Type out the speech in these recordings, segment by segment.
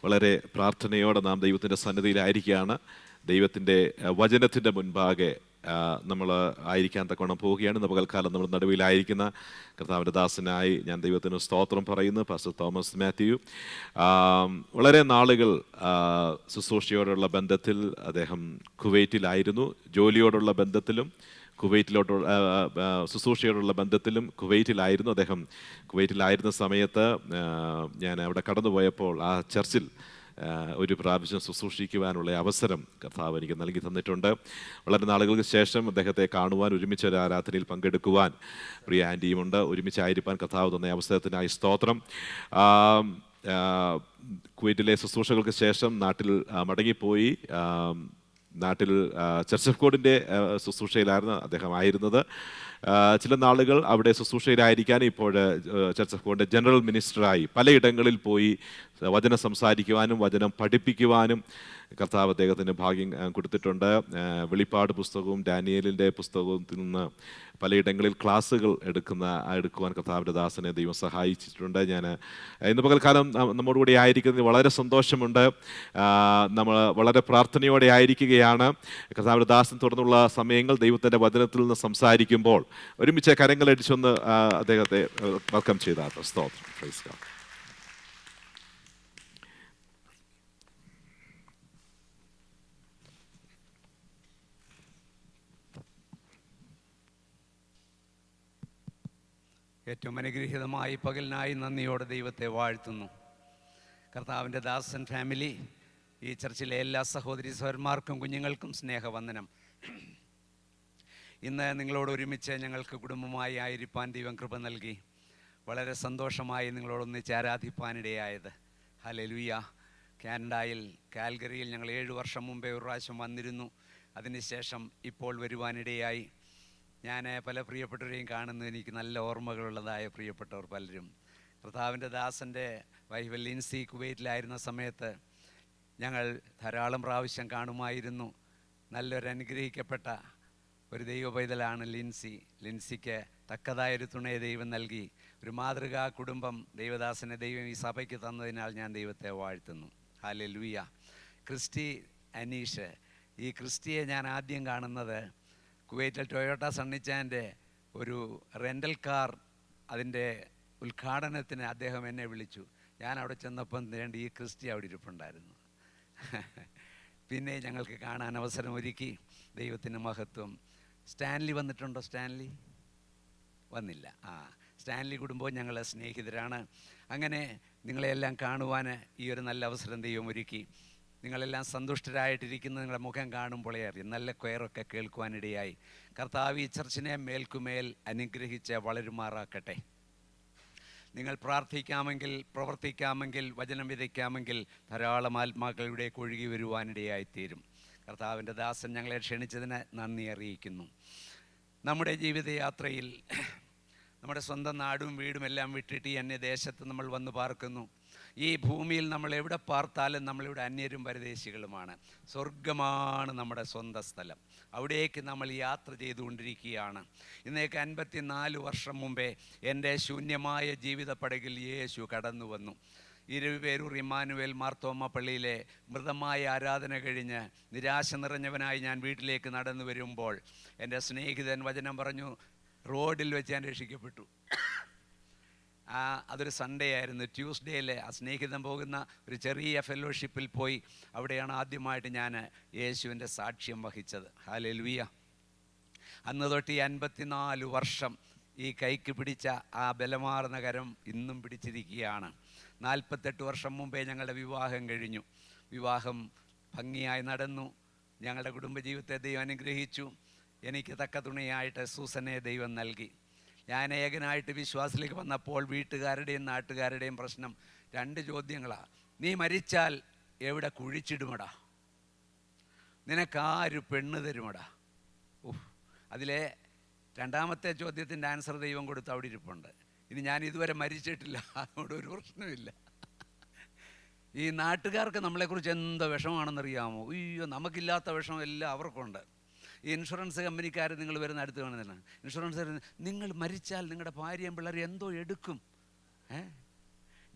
വളരെ പ്രാർത്ഥനയോടെ നാം ദൈവത്തിൻ്റെ സന്നിധിയിലായിരിക്കുകയാണ്. ദൈവത്തിൻ്റെ വചനത്തിൻ്റെ മുൻപാകെ നമ്മൾ ആയിരിക്കാൻ തക്കവണ്ണം പോവുകയാണ്. ഇന്ന് പകൽക്കാലം നമ്മൾ നടുവിലായിരിക്കുന്ന കർത്താവിൻ്റെ ദാസനായി ഞാൻ ദൈവത്തിന് സ്തോത്രം പറയുന്നു. പാസ്റ്റർ തോമസ് മാത്യു വളരെ നാളുകൾ ശുശ്രൂഷയോടുള്ള ബന്ധത്തിൽ അദ്ദേഹം കുവൈറ്റിലായിരുന്നു. ജോലിയോടുള്ള ബന്ധത്തിലും ശുശ്രൂഷയോടുള്ള ബന്ധത്തിലും കുവൈറ്റിലായിരുന്നു. അദ്ദേഹം കുവൈറ്റിലായിരുന്ന സമയത്ത് ഞാൻ അവിടെ കടന്നുപോയപ്പോൾ ആ ചർച്ചിൽ ഒരു പ്രാവശ്യം ശുശ്രൂഷിക്കുവാനുള്ള അവസരം കർത്താവ് എനിക്ക് നൽകി തന്നിട്ടുണ്ട്. വളരെ നാളുകൾക്ക് ശേഷം അദ്ദേഹത്തെ കാണുവാൻ, ഒരുമിച്ച് ഒരു ആരാധനയിൽ പങ്കെടുക്കുവാൻ പ്രിയ ആൻറ്റിയുമുണ്ട്. ഒരുമിച്ചായിരിക്കാൻ കർത്താവ് തന്ന അവസരത്തിനായി സ്തോത്രം. കുവൈറ്റിലെ ശുശ്രൂഷകൾക്ക് ശേഷം നാട്ടിൽ മടങ്ങിപ്പോയി. നാട്ടിൽ ചർച്ച് ഓഫ് ഗോഡിൻ്റെ ശുശ്രൂഷയിലായിരുന്നു അദ്ദേഹം ആയിരുന്നത്. ചില നാളുകൾ അവിടെ ശുശ്രൂഷയിലായിരിക്കാൻ ഇപ്പോൾ ചർച്ച് ഓഫ് ഗോഡിൻ്റെ ജനറൽ മിനിസ്റ്ററായി പലയിടങ്ങളിൽ പോയി വചനം സംസാരിക്കുവാനും വചനം പഠിപ്പിക്കുവാനും കർത്താവ് അദ്ദേഹത്തിന് ഭാഗ്യം കൊടുത്തിട്ടുണ്ട്. വെളിപ്പാട് പുസ്തകവും ഡാനിയേലിൻ്റെ പുസ്തകത്തിൽ നിന്ന് പലയിടങ്ങളിൽ ക്ലാസ്സുകൾ എടുക്കുവാൻ കർത്താവിൻ്റെ ദാസനെ ദൈവം സഹായിച്ചിട്ടുണ്ട്. ഞാൻ ഇന്ന് പകൽക്കാലം നമ്മോടുകൂടി ആയിരിക്കുന്നതിന് വളരെ സന്തോഷമുണ്ട്. നമ്മൾ വളരെ പ്രാർത്ഥനയോടെ ആയിരിക്കുകയാണ്. കർത്താവിൻ്റെ ദാസൻ തുടർന്നുള്ള സമയങ്ങൾ ദൈവത്തിൻ്റെ വചനത്തിൽ നിന്ന് സംസാരിക്കുമ്പോൾ ഒരുമിച്ച് കരങ്ങളടിച്ചൊന്ന് അദ്ദേഹത്തെ വെൽക്കം ചെയ്താൽ സ്തോത്രം. Praise God. ഏറ്റവും അനുഗ്രഹീതമായി പകലിനായി നന്ദിയോടെ ദൈവത്തെ വാഴ്ത്തുന്നു. കർത്താവിൻ്റെ ദാസൻ ഫാമിലി, ഈ ചർച്ചിലെ എല്ലാ സഹോദരി സഹോദരന്മാർക്കും കുഞ്ഞുങ്ങൾക്കും സ്നേഹവന്ദനം. ഇന്ന് നിങ്ങളോട് ഒരുമിച്ച് ഞങ്ങൾക്ക് കുടുംബമായി ആയിരിക്കാൻ ദൈവം കൃപ നൽകി. വളരെ സന്തോഷമായി നിങ്ങളോടൊന്നിച്ച് ആരാധിപ്പാനിടയായത്. ഹല്ലേലൂയ. കാനഡയിൽ കാൽഗറിയിൽ ഞങ്ങൾ 7 വർഷം മുമ്പേ ഒരു പ്രാവശ്യം വന്നിരുന്നു. അതിനുശേഷം ഇപ്പോൾ വരുവാനിടയായി. ഞാൻ പല പ്രിയപ്പെട്ടവരെയും കാണുന്നു. എനിക്ക് നല്ല ഓർമ്മകളുള്ളതായ പ്രിയപ്പെട്ടവർ പലരും. കർത്താവിൻ്റെ ദാസൻ്റെ വൈഫ് ലിൻസി കുവൈറ്റിലായിരുന്ന സമയത്ത് ഞങ്ങൾ ധാരാളം പ്രാവശ്യം കാണുമായിരുന്നു. നല്ലൊരു അനുഗ്രഹിക്കപ്പെട്ട ഒരു ദൈവ പൈതലാണ് ലിൻസിക്ക് തക്കതായൊരു തുണയെ ദൈവം നൽകി. ഒരു മാതൃകാ കുടുംബം ദൈവദാസനെ ദൈവം ഈ സഭയ്ക്ക് തന്നതിനാൽ ഞാൻ ദൈവത്തെ വാഴ്ത്തുന്നു. ഹല്ലേലൂയ. ക്രിസ്റ്റി അനീഷ്, ഈ ക്രിസ്റ്റിയെ ഞാൻ ആദ്യം കാണുന്നത് കുവൈറ്റിൽ ടൊയോട്ട സണ്ണിച്ചാൻ്റെ ഒരു റെൻ്റൽ കാർ അതിൻ്റെ ഉദ്ഘാടനത്തിന് അദ്ദേഹം എന്നെ വിളിച്ചു. ഞാൻ അവിടെ ചെന്നപ്പം വേണ്ടി ഈ ക്രിസ്റ്റി അവിടെ ഇരിപ്പുണ്ടായിരുന്നു. പിന്നെ ഞങ്ങൾക്ക് കാണാൻ അവസരം ഒരുക്കി. ദൈവത്തിന് മഹത്വം. സ്റ്റാൻലി വന്നിട്ടുണ്ടോ? സ്റ്റാൻലി വന്നില്ല. സ്റ്റാൻലി കുടുംബവും ഞങ്ങൾ സ്നേഹിതരാണ്. അങ്ങനെ നിങ്ങളെല്ലാം കാണുവാൻ ഈ ഒരു നല്ല അവസരം ദൈവം ഒരുക്കി. നിങ്ങളെല്ലാം സന്തുഷ്ടരായിട്ടിരിക്കുന്ന നിങ്ങളുടെ മുഖം കാണുമ്പോഴേ അറിയാം. നല്ല ക്വയറൊക്കെ കേൾക്കുവാനിടയായി. കർത്താവ് ഈ ചർച്ചിനെ മേൽക്കുമേൽ അനുഗ്രഹിച്ച് വളരുമാറാക്കട്ടെ. നിങ്ങൾ പ്രാർത്ഥിക്കാമെങ്കിൽ, പ്രവർത്തിക്കാമെങ്കിൽ, വചനം വിതയ്ക്കാമെങ്കിൽ ധാരാളം ആത്മാക്കൾ ഇവിടേക്ക് ഒഴുകി വരുവാനിടയായിത്തീരും. കർത്താവിൻ്റെ ദാസൻ ഞങ്ങളെ ക്ഷണിച്ചതിന് നന്ദി അറിയിക്കുന്നു. നമ്മുടെ ജീവിതയാത്രയിൽ നമ്മുടെ സ്വന്തം നാടും വീടും എല്ലാം വിട്ടിട്ട് ഈ അന്യദേശത്ത് നമ്മൾ വന്ന് പാർക്കുന്നു. ഈ ഭൂമിയിൽ നമ്മൾ എവിടെ പാർത്താലും നമ്മളിവിടെ അന്യരും പരദേശികളുമാണ്. സ്വർഗമാണ് നമ്മുടെ സ്വന്തം സ്ഥലം. അവിടേക്ക് നമ്മൾ യാത്ര ചെയ്തുകൊണ്ടിരിക്കുകയാണ്. ഇന്നേക്ക് 54 വർഷം മുമ്പേ എൻ്റെ ശൂന്യമായ ജീവിത പടകിൽ യേശു കടന്നു വന്നു. ഇരുപേരൂർ ഇമ്മാനുവേൽ മാർത്തോമ്മ പള്ളിയിലെ മൃതമായ ആരാധന കഴിഞ്ഞ് നിരാശ നിറഞ്ഞവനായി ഞാൻ വീട്ടിലേക്ക് നടന്നു വരുമ്പോൾ എൻ്റെ സ്നേഹിതൻ വചനം പറഞ്ഞു. റോഡിൽ വെച്ച് ഞാൻ രക്ഷിക്കപ്പെട്ടു. അതൊരു സൺഡേ ആയിരുന്നു. ട്യൂസ്ഡേയിൽ ആ സ്നേഹിതൻ പോകുന്ന ഒരു ചെറിയ ഫെലോഷിപ്പിൽ പോയി അവിടെയാണ് ആദ്യമായിട്ട് ഞാൻ യേശുവിൻ്റെ സാക്ഷ്യം വഹിച്ചത്. ഹല്ലേലൂയ. അന്ന് തൊട്ട് ഈ 54 വർഷം ഈ കൈക്ക് പിടിച്ച ആ ബലമാർന്ന കരം ഇന്നും പിടിച്ചിരിക്കുകയാണ്. 48 വർഷം മുമ്പേ ഞങ്ങളുടെ വിവാഹം കഴിഞ്ഞു. വിവാഹം ഭംഗിയായി നടന്നു. ഞങ്ങളുടെ കുടുംബജീവിതത്തെ ദൈവം അനുഗ്രഹിച്ചു. എനിക്ക് തക്ക തുണയായിട്ട് സൂസനെ ദൈവം നൽകി. ഞാൻ ഏകനായിട്ട് വിശ്വാസത്തിലേക്ക് വന്നപ്പോൾ വീട്ടുകാരുടെയും നാട്ടുകാരുടെയും പ്രശ്നം 2 ചോദ്യങ്ങളാണ്. നീ മരിച്ചാൽ എവിടെ കുഴിച്ചിടുമടാ? നിനക്കാര് പെണ്ണ് തരുമടാ? അതിലെ 2ാമത്തെ ചോദ്യത്തിൻ്റെ ആൻസർ ദൈവം കൊടുത്ത് അവിടെ ഇരിപ്പുണ്ട്. ഇനി ഞാൻ ഇതുവരെ മരിച്ചിട്ടില്ല, അതുകൊണ്ട് ഒരു പ്രശ്നമില്ല. ഈ നാട്ടുകാർക്ക് നമ്മളെക്കുറിച്ച് എന്തോ വിഷമാണെന്നറിയാമോ? അയ്യോ, നമുക്കില്ലാത്ത വിഷമം എല്ലാം അവർക്കുണ്ട്. ഈ ഇൻഷുറൻസ് കമ്പനിക്കാർ നിങ്ങൾ വരുന്ന അടുത്ത് കാണുന്നില്ല. ഇൻഷുറൻസ് നിങ്ങൾ മരിച്ചാൽ നിങ്ങളുടെ ഭാര്യയും പിള്ളേരും എന്തോ എടുക്കും.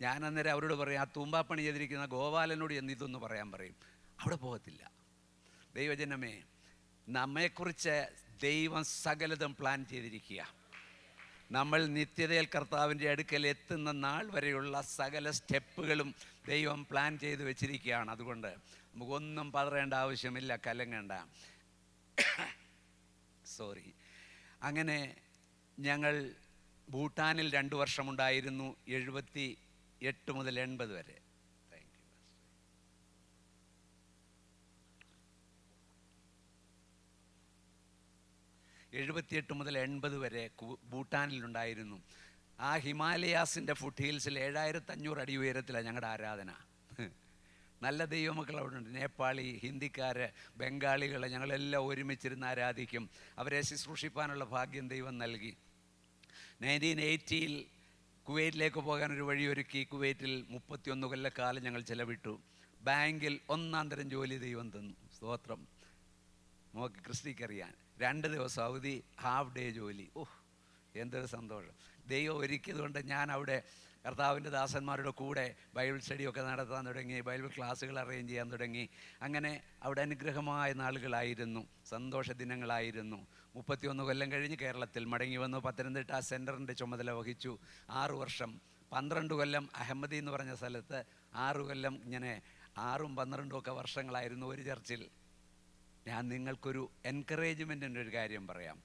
ഞാൻ അന്നേരം അവരോട് പറയും, ആ തൂമ്പാപ്പണി ചെയ്തിരിക്കുന്ന ഗോപാലനോട് എന്ന് ഇതൊന്ന് പറയാൻ പറയും. അവിടെ പോകത്തില്ല. ദൈവജനമേ, നമ്മെക്കുറിച്ച് ദൈവം സകലതും പ്ലാൻ ചെയ്തിരിക്കുക. നമ്മൾ നിത്യതയിൽ കർത്താവിൻ്റെ അടുക്കൽ എത്തുന്ന നാൾ വരെയുള്ള സകല സ്റ്റെപ്പുകളും ദൈവം പ്ലാൻ ചെയ്ത് വെച്ചിരിക്കുകയാണ്. അതുകൊണ്ട് നമുക്കൊന്നും പതറേണ്ട ആവശ്യമില്ല, കലങ്ങണ്ട. സോറി. അങ്ങനെ ഞങ്ങൾ ഭൂട്ടാനിൽ 2 വർഷമുണ്ടായിരുന്നു, 78 മുതൽ 80 വരെ. 78 മുതൽ 80 വരെ ഭൂട്ടാനിലുണ്ടായിരുന്നു. ആ ഹിമാലയാസിൻ്റെ ഫുട് ഹിൽസിൽ 7500 അടി ഉയരത്തിലാണ് ഞങ്ങളുടെ ആരാധന. നല്ല ദൈവമക്കൾ അവിടെ ഉണ്ട്. നേപ്പാളി, ഹിന്ദിക്കാർ, ബംഗാളികൾ, ഞങ്ങളെല്ലാം ഒരുമിച്ചിരുന്ന് ആരാധിക്കും. അവരെ ശുശ്രൂഷിപ്പാനുള്ള ഭാഗ്യം ദൈവം നൽകി. 1980 കുവൈറ്റിലേക്ക് പോകാൻ ഒരു വഴിയൊരുക്കി. കുവൈറ്റിൽ 31 കൊല്ലക്കാലം ഞങ്ങൾ ചിലവിട്ടു. ബാങ്കിൽ 1-ാം തരം ജോലി ദൈവം തന്നു. സ്തോത്രം. നമുക്ക് ക്രിസ്റ്റിക്കറിയാൻ 2 ദിവസം അവധി, ഹാഫ് ഡേ ജോലി. എന്തൊരു സന്തോഷം. ദൈവം ഒരുക്കിയതുകൊണ്ട് ഞാൻ അവിടെ കർത്താവിൻ്റെ ദാസന്മാരുടെ കൂടെ ബൈബിൾ സ്റ്റഡിയൊക്കെ നടത്താൻ തുടങ്ങി. ബൈബിൾ ക്ലാസ്സുകൾ അറേഞ്ച് ചെയ്യാൻ തുടങ്ങി. അങ്ങനെ അവിടെ അനുഗ്രഹമായ നാളുകളായിരുന്നു, സന്തോഷ ദിനങ്ങളായിരുന്നു. 31 കൊല്ലം കഴിഞ്ഞ് കേരളത്തിൽ മടങ്ങി വന്നു. പത്തനംതിട്ട സെൻറ്ററിൻ്റെ ചുമതല വഹിച്ചു 6 വർഷം. 12 കൊല്ലം അഹമ്മദി എന്ന് പറഞ്ഞ സ്ഥലത്ത്, 6 കൊല്ലം ഇങ്ങനെ 6ഉം 12ഉം ഒക്കെ വർഷങ്ങളായിരുന്നു ഒരു ചർച്ചിൽ. ഞാൻ നിങ്ങൾക്കൊരു എൻകറേജ്മെൻറ്റിൻ്റെ ഒരു കാര്യം പറയാം.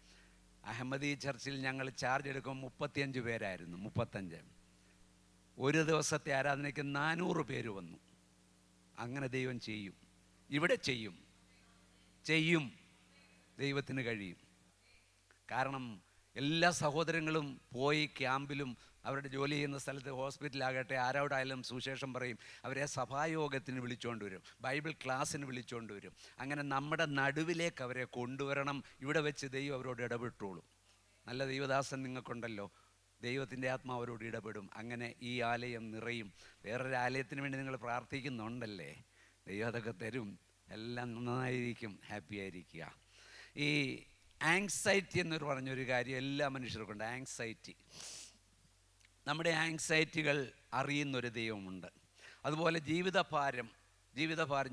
അഹമ്മദി ചർച്ചിൽ ഞങ്ങൾ ചാർജ് എടുക്കുമ്പോൾ 35 പേരായിരുന്നു. 35. ഒരു ദിവസത്തെ ആരാധനയ്ക്ക് 400 പേര് വന്നു. അങ്ങനെ ദൈവം ചെയ്യും, ഇവിടെ ചെയ്യും. ദൈവത്തിന് കഴിയും. കാരണം എല്ലാ സഹോദരങ്ങളും പോയി ക്യാമ്പിലും അവരുടെ ജോലി ചെയ്യുന്ന സ്ഥലത്ത്, ഹോസ്പിറ്റലാകട്ടെ, ആരോടായാലും സുവിശേഷം പറയും. അവരെ സഭായോഗത്തിന് വിളിച്ചുകൊണ്ട് വരും, ബൈബിൾ ക്ലാസ്സിന് വിളിച്ചുകൊണ്ട് വരും. അങ്ങനെ നമ്മുടെ നടുവിലേക്ക് അവരെ കൊണ്ടുവരണം. ഇവിടെ വെച്ച് ദൈവം അവരോട് ഇടപെട്ടോളും. നല്ല ദൈവദാസൻ നിങ്ങൾക്കുണ്ടല്ലോ, ദൈവത്തിൻ്റെ ആത്മാവ് അവരോട് ഇടപെടും. അങ്ങനെ ഈ ആലയം നിറയും. വേറൊരു ആലയത്തിന് വേണ്ടി നിങ്ങൾ പ്രാർത്ഥിക്കുന്നുണ്ടല്ലേ, ദൈവം അതൊക്കെ തരും. എല്ലാം നന്നായിരിക്കും, ഹാപ്പി ആയിരിക്കുക. ഈ ആങ്സൈറ്റി എന്നൊരു പറഞ്ഞൊരു കാര്യം എല്ലാ മനുഷ്യർക്കുണ്ട്. ആങ്സൈറ്റി, നമ്മുടെ ആങ്സൈറ്റികൾ അറിയുന്നൊരു ദൈവമുണ്ട്. അതുപോലെ ജീവിതഭാരം,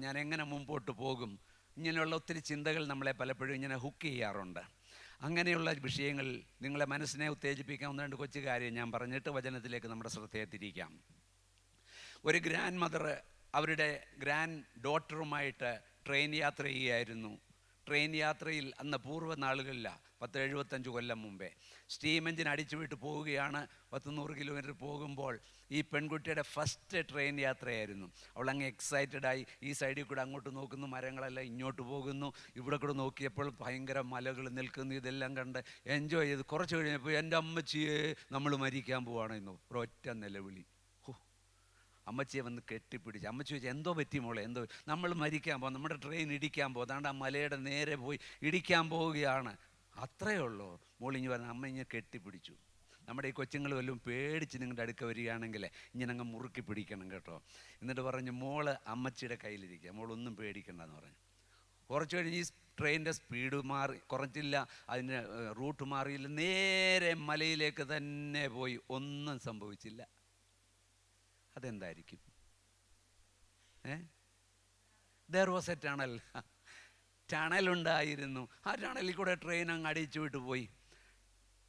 ഞാൻ എങ്ങനെ മുമ്പോട്ട് പോകും, ഇങ്ങനെയുള്ള ഒത്തിരി ചിന്തകൾ നമ്മളെ പലപ്പോഴും ഇങ്ങനെ ഹുക്ക് ചെയ്യാറുണ്ട്. അങ്ങനെയുള്ള വിഷയങ്ങൾ നിങ്ങളെ മനസ്സിനെ ഉത്തേജിപ്പിക്കാൻ 1-2 കൊച്ചു കാര്യം ഞാൻ പറഞ്ഞിട്ട് വചനത്തിലേക്ക് നമ്മുടെ ശ്രദ്ധയെ തിരിക്കാം. ഒരു ഗ്രാൻഡ് മദർ അവരുടെ ഗ്രാൻഡ് ഡോട്ടറുമായിട്ട് ട്രെയിൻ യാത്ര ചെയ്യുകയായിരുന്നു. ട്രെയിൻ യാത്രയിൽ അന്ന് പൂർവ്വ നാളുകളില്ല, 10-75 കൊല്ലം മുമ്പേ സ്റ്റീം എഞ്ചിൻ അടിച്ചു വിട്ട് പോവുകയാണ്. 100 കിലോമീറ്റർ പോകുമ്പോൾ ഈ പെൺകുട്ടിയുടെ ഫസ്റ്റ് ട്രെയിൻ യാത്രയായിരുന്നു. അവളങ്ങ് എക്സൈറ്റഡായി ഈ സൈഡിൽ കൂടെ അങ്ങോട്ട് നോക്കുന്നു, മരങ്ങളെല്ലാം ഇങ്ങോട്ട് പോകുന്നു. ഇവിടെ കൂടെ നോക്കിയപ്പോൾ ഭയങ്കര മലകൾ നിൽക്കുന്നു. ഇതെല്ലാം കണ്ട് എൻജോയ് ചെയ്ത് കുറച്ച് കഴിഞ്ഞപ്പോൾ എൻ്റെ അമ്മച്ചിയെ നമ്മൾ മരിക്കാൻ പോവാണെന്നു ഒരൊറ്റ നിലവിളി. അമ്മച്ചിയെ വന്ന് കെട്ടിപ്പിടിച്ച് അമ്മച്ചി ചോദിച്ചാൽ എന്തോ പറ്റി മോളെ, എന്തോ? നമ്മൾ മരിക്കാൻ പോകും, നമ്മുടെ ട്രെയിൻ ഇടിക്കാൻ പോകും, അതാണ്ട് ആ മലയുടെ നേരെ പോയി ഇടിക്കാൻ പോവുകയാണ്. അത്രയേ ഉള്ളൂ. മോളിഞ്ഞ് പറഞ്ഞ അമ്മ ഇങ്ങനെ കെട്ടിപ്പിടിച്ചു. നമ്മുടെ ഈ കൊച്ചുങ്ങൾ വല്ലതും പേടിച്ച് നിങ്ങളുടെ അടുക്ക വരികയാണെങ്കിൽ ഇങ്ങനെ അങ്ങ് മുറുക്കി പിടിക്കണം കേട്ടോ. എന്നിട്ട് പറഞ്ഞു, മോള് അമ്മച്ചിയുടെ കയ്യിലിരിക്കുക, മോളൊന്നും പേടിക്കണ്ടെന്ന് പറഞ്ഞു. കുറച്ച് കഴിഞ്ഞ് ഈ ട്രെയിനിൻ്റെ സ്പീഡ് കുറച്ചില്ല, അതിൻ്റെ റൂട്ട് മാറിയില്ല, നേരെ മലയിലേക്ക് തന്നെ പോയി. ഒന്നും സംഭവിച്ചില്ല. അതെന്തായിരിക്കും? There was a tunnel. ടണലുണ്ടായിരുന്നു. ആ ടണലിൽ കൂടെ ട്രെയിൻ അങ്ങ് അടിച്ചു വിട്ടു പോയി.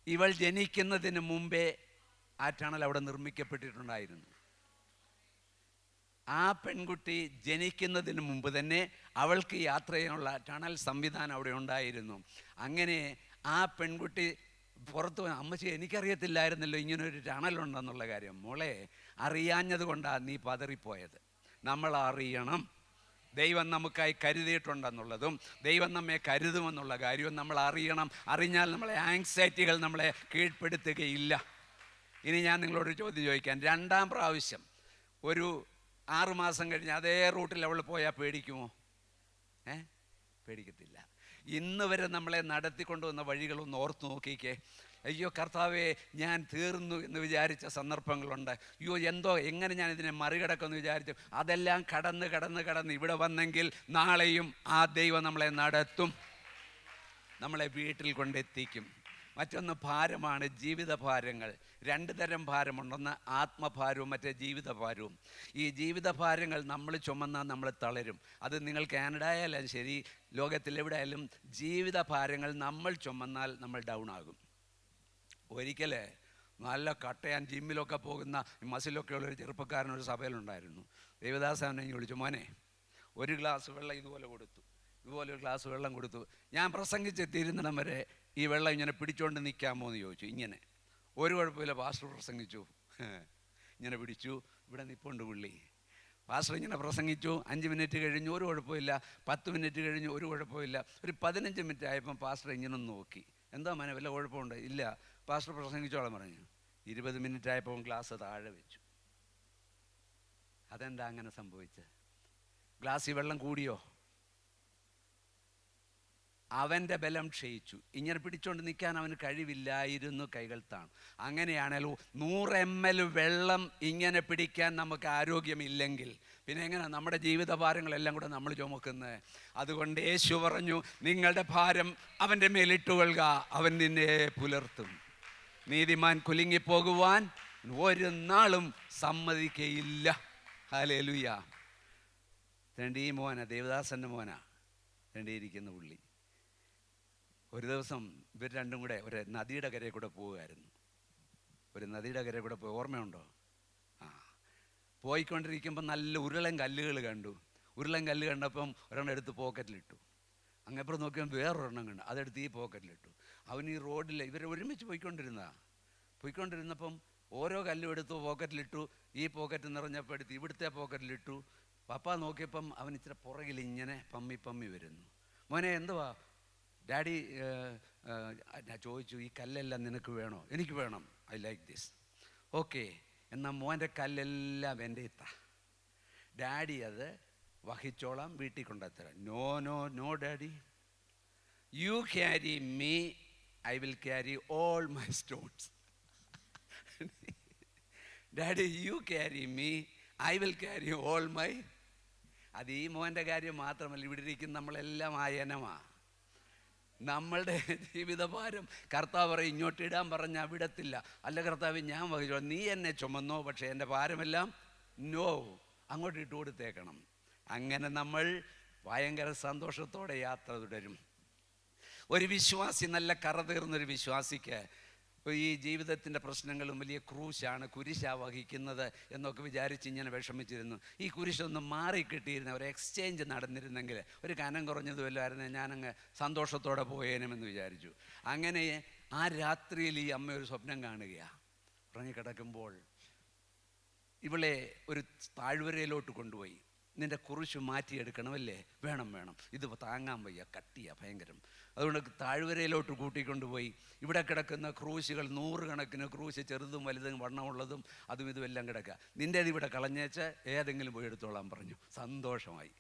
ഇവൾ ജനിക്കുന്നതിന് മുമ്പേ ആ ടണൽ അവിടെ നിർമ്മിക്കപ്പെട്ടിട്ടുണ്ടായിരുന്നു. ആ പെൺകുട്ടി ജനിക്കുന്നതിന് മുമ്പ് തന്നെ അവൾക്ക് യാത്ര ചെയ്യാനുള്ള ടണൽ സംവിധാനം അവിടെ ഉണ്ടായിരുന്നു. അങ്ങനെ ആ പെൺകുട്ടി പുറത്ത് പോയി, അമ്മച്ചി എനിക്കറിയത്തില്ലായിരുന്നല്ലോ ഇങ്ങനൊരു ടണലുണ്ടെന്നുള്ള കാര്യം. മോളെ, അറിയാഞ്ഞത് കൊണ്ടാണ് നീ പതറിപ്പോയത്. നമ്മൾ അറിയണം ദൈവം നമുക്കായി കരുതിയിട്ടുണ്ടെന്നുള്ളതും ദൈവം നമ്മെ കരുതുമെന്നുള്ള കാര്യവും നമ്മൾ അറിയണം. അറിഞ്ഞാൽ നമ്മളെ ആങ്സൈറ്റികൾ നമ്മളെ കീഴ്പ്പെടുത്തുകയില്ല. ഇനി ഞാൻ നിങ്ങളോട് ചോദ്യം ചോദിക്കാൻ, 2ാം പ്രാവശ്യം ഒരു 6 മാസം കഴിഞ്ഞ് അതേ റൂട്ടിൽ അവൾ പോയാൽ പേടിക്കുമോ? പേടിക്കത്തില്ല. ഇന്ന് വരെ നമ്മളെ നടത്തിക്കൊണ്ടുവന്ന വഴികളൊന്ന് ഓർത്ത് നോക്കിക്കേ. അയ്യോ കർത്താവേ, ഞാൻ തീർന്നു എന്ന് വിചാരിച്ച സന്ദർഭങ്ങളുണ്ട്. അയ്യോ എങ്ങനെ ഞാൻ ഇതിനെ മറികടക്കുമെന്ന് വിചാരിച്ചു. അതെല്ലാം കടന്ന് ഇവിടെ വന്നെങ്കിൽ നാളെയും ആ ദൈവം നമ്മളെ നടത്തും, നമ്മളെ വീട്ടിൽ കൊണ്ടെത്തിക്കും. മറ്റൊന്ന് ഭാരമാണ്, ജീവിത ഭാരങ്ങൾ. രണ്ട് തരം ഭാരമുണ്ടെന്ന്, ആത്മഭാരവും മറ്റേ ജീവിതഭാരവും. ഈ ജീവിതഭാരങ്ങൾ നമ്മൾ ചുമന്നാൽ നമ്മൾ തളരും. അത് നിങ്ങൾ കാനഡയായാലും ശരി, ലോകത്തിലെവിടെയായാലും ജീവിത ഭാരങ്ങൾ നമ്മൾ ചുമന്നാൽ നമ്മൾ ഡൗൺ ആകും. ഒരിക്കൽ നല്ല കട്ടയാൻ ജിമ്മിലൊക്കെ പോകുന്ന മസിലൊക്കെ ഉള്ളൊരു ചെറുപ്പക്കാരനൊരു സഭയിലുണ്ടായിരുന്നു. ദേവദാസനെ വിളിച്ചു, മോനെ ഒരു ഗ്ലാസ് വെള്ളം ഇതുപോലെ കൊടുത്തു, ഇതുപോലെ ഒരു ഗ്ലാസ് വെള്ളം കൊടുത്തു. ഞാൻ പ്രസംഗിച്ചെത്തിയിരുന്നിടം വരെ ഈ വെള്ളം ഇങ്ങനെ പിടിച്ചോണ്ട് നിൽക്കാമോ എന്ന് ചോദിച്ചു. ഇങ്ങനെ ഒരു കുഴപ്പമില്ല, പാസ്റ്റർ പ്രസംഗിച്ചു. ഇങ്ങനെ പിടിച്ചു, ഇവിടെ നിൽപ്പുണ്ട് പുള്ളി. പാസ്റ്റർ ഇങ്ങനെ പ്രസംഗിച്ചു. 5 മിനിറ്റ് കഴിഞ്ഞു, ഒരു കുഴപ്പമില്ല. 10 മിനിറ്റ് കഴിഞ്ഞു, ഒരു കുഴപ്പമില്ല. ഒരു 15 മിനിറ്റ് ആയപ്പം പാസ്റ്റർ ഇങ്ങനെ നോക്കി. എന്താ മോനെ, വല്ല കുഴപ്പമുണ്ട്? ഇല്ല, പാസ്റ്റർ പ്രസംഗിച്ചോളാം പറഞ്ഞു. 20 മിനിറ്റ് ആയപ്പോൾ ഗ്ലാസ് താഴെ വെച്ചു. അതെന്താ അങ്ങനെ സംഭവിച്ചത്? ഗ്ലാസ്സിൽ വെള്ളം കൂടിയോ? അവൻ്റെ ബലം ക്ഷയിച്ചു. ഇങ്ങനെ പിടിച്ചോണ്ട് നിൽക്കാൻ അവന് കഴിവില്ലായിരുന്നു, കൈകൾ താണു. അങ്ങനെയാണല്ലോ 100 ml വെള്ളം ഇങ്ങനെ പിടിക്കാൻ നമുക്ക് ആരോഗ്യമില്ലെങ്കിൽ പിന്നെ എങ്ങനെ നമ്മുടെ ജീവിതഭാരങ്ങളെല്ലാം കൂടെ നമ്മൾ ചുമക്കുന്നത്? അതുകൊണ്ട് യേശു പറഞ്ഞു, നിങ്ങളുടെ ഭാരം അവൻ്റെ മേലിട്ടുകൊള്ളുക, അവൻ നിന്നെ പുലർത്തും. നീതിമാൻ കുലുങ്ങിപ്പോകുവാൻ ഒരു നാളും സമ്മതിക്കയില്ല. ഹല്ലേലൂയ. ഈ മോന ദേവദാസൻ്റെ മോനാ ഇരിക്കുന്ന പുള്ളി. ഒരു ദിവസം ഇവർ രണ്ടും കൂടെ ഒരു നദിയുടെ കരയിൽ കൂടെ പോവുമായിരുന്നു. ഒരു നദിയുടെ കരയിൽ കൂടെ പോയി, ഓർമ്മയുണ്ടോ? പോയിക്കൊണ്ടിരിക്കുമ്പോൾ നല്ല ഉരുളൻ കല്ലുകൾ കണ്ടു. ഉരുളൻ കല്ല് കണ്ടപ്പം ഒരെണ്ണം എടുത്ത് പോക്കറ്റിലിട്ടു. അങ്ങേപ്പുറം നോക്കിയപ്പോൾ വേറൊരെണ്ണം കണ്ടു, അതെടുത്ത് ഈ പോക്കറ്റിലിട്ടു. അവൻ ഈ റോഡിൽ ഇവർ ഒരുമിച്ച് പോയിക്കൊണ്ടിരുന്നപ്പം ഓരോ കല്ലും എടുത്തു പോക്കറ്റിലിട്ടു. ഈ പോക്കറ്റ് നിറഞ്ഞപ്പോൾ എടുത്ത് ഇവിടുത്തെ പോക്കറ്റിലിട്ടു. പപ്പ നോക്കിയപ്പം അവൻ ഇച്ചിരി പുറകിൽ ഇങ്ങനെ പമ്മി വരുന്നു. മോനെ എന്തുവാ? ഡാഡി ഞാൻ ചോദിച്ചു, ഈ കല്ലെല്ലാം നിനക്ക് വേണോ? എനിക്ക് വേണം, ഐ ലൈക്ക് ദിസ്. ഓക്കെ, എന്നാൽ മോൻ്റെ കല്ലെല്ലാം എൻ്റെ ഇത്ത, ഡാഡി അത് വഹിച്ചോളാം, വീട്ടിൽ കൊണ്ടുത്തരാം. No no no daddy, you carry me, I will carry all my stones. Daddy you carry me, I will carry all my. അത് ഈ മോൻ്റെ കാര്യം മാത്രമല്ല, ഇവിടെ ഇരിക്കുന്ന നമ്മളെല്ലാം ആയനമാ. നമ്മളുടെ ജീവിതഭാരം കർത്താവ് പറയും, ഇങ്ങോട്ട് ഇടാൻ പറഞ്ഞാൽ വിടത്തില്ല. അല്ല കർത്താവ് ഞാൻ വഹിച്ചോളാം, നീ എന്നെ ചുമന്നോ, പക്ഷേ എൻ്റെ ഭാരമെല്ലാം നോ, അങ്ങോട്ട് ഇട്ട് കൊടുത്തേക്കണം. അങ്ങനെ നമ്മൾ ഭയങ്കര സന്തോഷത്തോടെ യാത്ര തുടരും. ഒരു വിശ്വാസി, നല്ല കറതീർന്നൊരു വിശ്വാസിക്ക് ഈ ജീവിതത്തിൻ്റെ പ്രശ്നങ്ങളും വലിയ കുരിശാ വഹിക്കുന്നത് എന്നൊക്കെ വിചാരിച്ച് ഇങ്ങനെ വിഷമിച്ചിരുന്നു. ഈ കുരിശൊന്ന് മാറിക്കിട്ടിയിരുന്ന, ഒരു എക്സ്ചേഞ്ച് നടന്നിരുന്നെങ്കിൽ, ഒരു കനം കുറഞ്ഞത് വല്ലതായിരുന്നു, ഞാനങ്ങ് സന്തോഷത്തോടെ പോയേനുമെന്ന് വിചാരിച്ചു. അങ്ങനെ ആ രാത്രിയിൽ ഈ അമ്മ ഒരു സ്വപ്നം കാണുകയാണ്. ഉറങ്ങിക്കിടക്കുമ്പോൾ ഇവളെ ഒരു താഴ്വരയിലോട്ട് കൊണ്ടുപോയി. നിൻ്റെ കുരിശ് മാറ്റിയെടുക്കണമല്ലേ? വേണം, ഇത് താങ്ങാൻ വയ്യ, കട്ടിയാ ഭയങ്കരം. അതുകൊണ്ട് താഴ്വരയിലോട്ട് കൂട്ടിക്കൊണ്ടുപോയി. ഇവിടെ കിടക്കുന്ന ക്രൂശുകൾ 100 കണക്കിന് ക്രൂശ്, ചെറുതും വലുതും വണ്ണമുള്ളതും അതും ഇതും എല്ലാം കിടക്കുക. നിൻ്റേത് ഇവിടെ കളഞ്ഞേച്ച് ഏതെങ്കിലും പോയി എടുത്തോളാൻ പറഞ്ഞു. സന്തോഷമായി.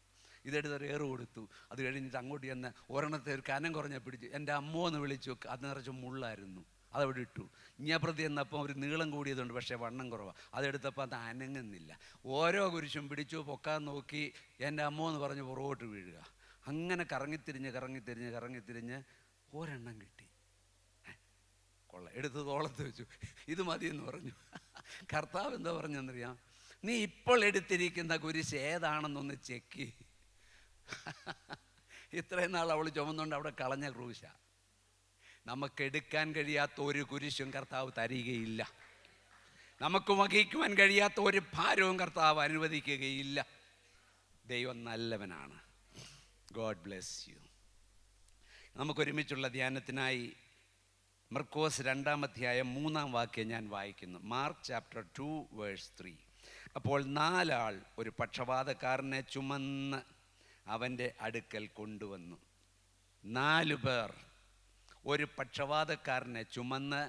ഇതെടുത്തൊരു ഏറ് കൊടുത്തു. അത് കഴിഞ്ഞിട്ട് അങ്ങോട്ട് ചെന്ന് ഒരെണ്ണത്തെ ഒരു കനം കുറഞ്ഞ പിടിച്ചു. എൻ്റെ അമ്മോ എന്ന് വിളിച്ചു. അത് നിറച്ച് മുള്ളായിരുന്നു, അതവിടെ ഇട്ടു. ഇഞ്ഞാപ്രതി എന്നപ്പം ഒരു നീളം കൂടിയതുണ്ട്, പക്ഷേ വണ്ണം കുറവാണ്. അതെടുത്തപ്പോൾ അത് അനങ്ങുന്നില്ല. ഓരോ കുരിശും പിടിച്ചു പൊക്കാൻ നോക്കി, എൻ്റെ അമ്മോ എന്ന് പറഞ്ഞ് പുറകോട്ട് വീഴുക. അങ്ങനെ കറങ്ങിത്തിരിഞ്ഞ് ഒരെണ്ണം കിട്ടി. കൊള്ളാം, എടുത്ത് തോളത്ത് വെച്ചു. ഇത് മതിയെന്ന് പറഞ്ഞു. കർത്താവ് എന്താ പറഞ്ഞെന്നറിയാം? നീ ഇപ്പോൾ എടുത്തിരിക്കുന്ന കുരിശ് ഏതാണെന്നൊന്ന് ചെക്ക്. ഇത്രയും നാൾ അവൾ ചുമന്നുകൊണ്ട് അവിടെ കളഞ്ഞ ക്രൂശ. നമുക്കെടുക്കാൻ കഴിയാത്ത ഒരു കുരിശും കർത്താവ് തരികയില്ല. നമുക്ക് വഹിക്കുവാൻ കഴിയാത്ത ഒരു ഭാരവും കർത്താവ് അനുവദിക്കുകയില്ല. ദൈവം നല്ലവനാണ്. God bless you. നമുക്കൊരുമിച്ചുള്ള ധ്യാനത്തിനായി മർക്കോസ് 2-ാം അധ്യായം 3-ാം വാക്യം ഞാൻ വായിക്കുന്നു. Mark chapter 2 verse 3. അപ്പോൾ 4 ആൾ ഒരു പക്ഷപാതക്കാരനെ ചുമന്ന് അവൻ്റെ അടുക്കൽ കൊണ്ടുവന്നു. 4 പേർ ഒരു പക്ഷപാതക്കാരനെ ചുമന്ന്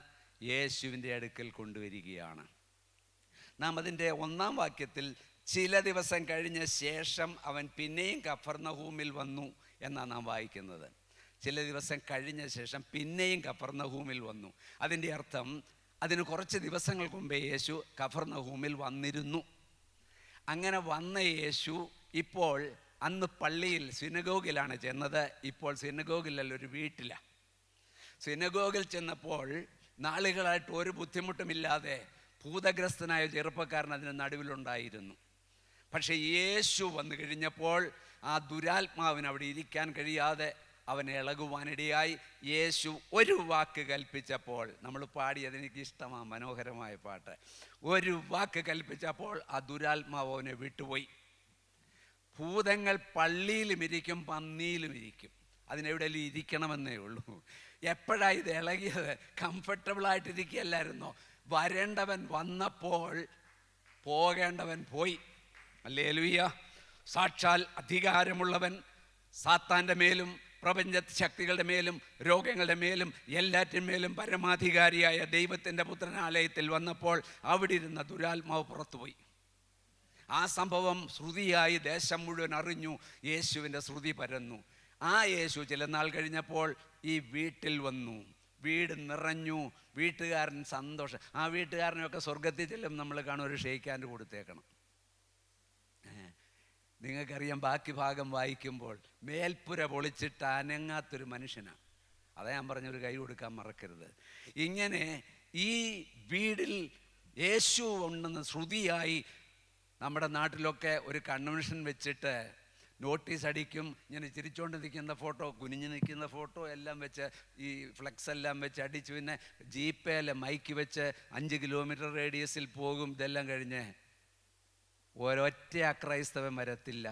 യേശുവിൻ്റെ അടുക്കൽ കൊണ്ടുവരികയാണ്. നാം അതിൻ്റെ 1-ാം വാക്യത്തിൽ ചില ദിവസം കഴിഞ്ഞ ശേഷം അവൻ പിന്നെയും കഫർന്നഹൂമിൽ വന്നു എന്നാണ് നാം വായിക്കുന്നത്. ചില ദിവസം കഴിഞ്ഞ ശേഷം പിന്നെയും കഫർന്നഹൂമിൽ വന്നു. അതിൻ്റെ അർത്ഥം അതിന് കുറച്ച് ദിവസങ്ങൾക്ക് മുമ്പേ യേശു കഫർന്നഹൂമിൽ വന്നിരുന്നു. അങ്ങനെ വന്ന യേശു ഇപ്പോൾ അന്ന് പള്ളിയിൽ സിനഗോഗിലാണ് ചെന്നത്. ഇപ്പോൾ സിനഗോഗിലല്ല, ഒരു വീട്ടിലാണ്. സിനഗോഗിൽ ചെന്നപ്പോൾ നാളുകളായിട്ട് ഒരു ബുദ്ധിമുട്ടുമില്ലാതെ ഭൂതഗ്രസ്തനായ ചെറുപ്പക്കാരൻ അതിന് നടുവിലുണ്ടായിരുന്നു. പക്ഷേ യേശു വന്നു കഴിഞ്ഞപ്പോൾ ആ ദുരാത്മാവിന് അവിടെ ഇരിക്കാൻ കഴിയാതെ അവൻ ഇളകുവാനിടയായി. യേശു ഒരു വാക്ക് കൽപ്പിച്ചപ്പോൾ, നമ്മൾ പാടിയത് എനിക്ക് ഇഷ്ടമാണ്, മനോഹരമായ പാട്ട്. ഒരു വാക്ക് കൽപ്പിച്ചപ്പോൾ ആ ദുരാത്മാവ് അവനെ വിട്ടുപോയി. ഭൂതങ്ങൾ പള്ളിയിലും ഇരിക്കും, പന്നിയിലും ഇരിക്കും, അതിനെവിടെയെങ്കിലും ഇരിക്കണമെന്നേ ഉള്ളൂ. എപ്പോഴാണ് ഇത് ഇളകിയത്? കംഫർട്ടബിളായിട്ടിരിക്കുകയല്ലായിരുന്നോ? വരേണ്ടവൻ വന്നപ്പോൾ പോകേണ്ടവൻ പോയി. ഹല്ലേലൂയ. സാക്ഷാൽ അധികാരമുള്ളവൻ സാത്താൻ്റെ മേലും പ്രപഞ്ച ശക്തികളുടെ മേലും രോഗങ്ങളുടെ മേലും എല്ലാറ്റിന്മേലും പരമാധികാരിയായ ദൈവത്തിൻ്റെ പുത്രനാലയത്തിൽ വന്നപ്പോൾ അവിടെ ഇരുന്ന ദുരാത്മാവ് പുറത്തുപോയി. ആ സംഭവം ശ്രുതിയായി ദേശം മുഴുവൻ അറിഞ്ഞു. യേശുവിൻ്റെ ശ്രുതി പരന്നു. ആ യേശു ചില നാൾ കഴിഞ്ഞപ്പോൾ ഈ വീട്ടിൽ വന്നു. വീട് നിറഞ്ഞു. വീട്ടുകാരൻ സന്തോഷം. ആ വീട്ടുകാരനൊക്കെ സ്വർഗത്തിൽ ചെല്ലും നമ്മൾ കാണും, ഒരു ഷെയ്ക്കാൻഡ് കൊടുത്തേക്കണം. നിങ്ങൾക്കറിയാം, ബാക്കി ഭാഗം വായിക്കുമ്പോൾ മേൽപ്പുര പൊളിച്ചിട്ട് അനങ്ങാത്തൊരു മനുഷ്യനാണ്. അതാ ഞാൻ പറഞ്ഞൊരു കൈ കൊടുക്കാൻ മറക്കരുത്. ഇങ്ങനെ ഈ വീടിൽ യേശു ഉണ്ടെന്ന് ശ്രുതിയായി നമ്മുടെ നാട്ടിലൊക്കെ ഒരു കൺവെൻഷൻ വെച്ചിട്ട് നോട്ടീസ് അടിക്കും. ഇങ്ങനെ ചിരിച്ചുകൊണ്ട് നിൽക്കുന്ന ഫോട്ടോ, കുനിഞ്ഞ് നിൽക്കുന്ന ഫോട്ടോ എല്ലാം വെച്ച്, ഈ ഫ്ലെക്സ് എല്ലാം വെച്ച് അടിച്ച്, പിന്നെ ജീപ്പേൽ മൈക്ക് വെച്ച് 5 കിലോമീറ്റർ റേഡിയസിൽ പോകും. ഇതെല്ലാം കഴിഞ്ഞ് ഒരൊറ്റ അക്രൈസ്തവൻ വരത്തില്ല,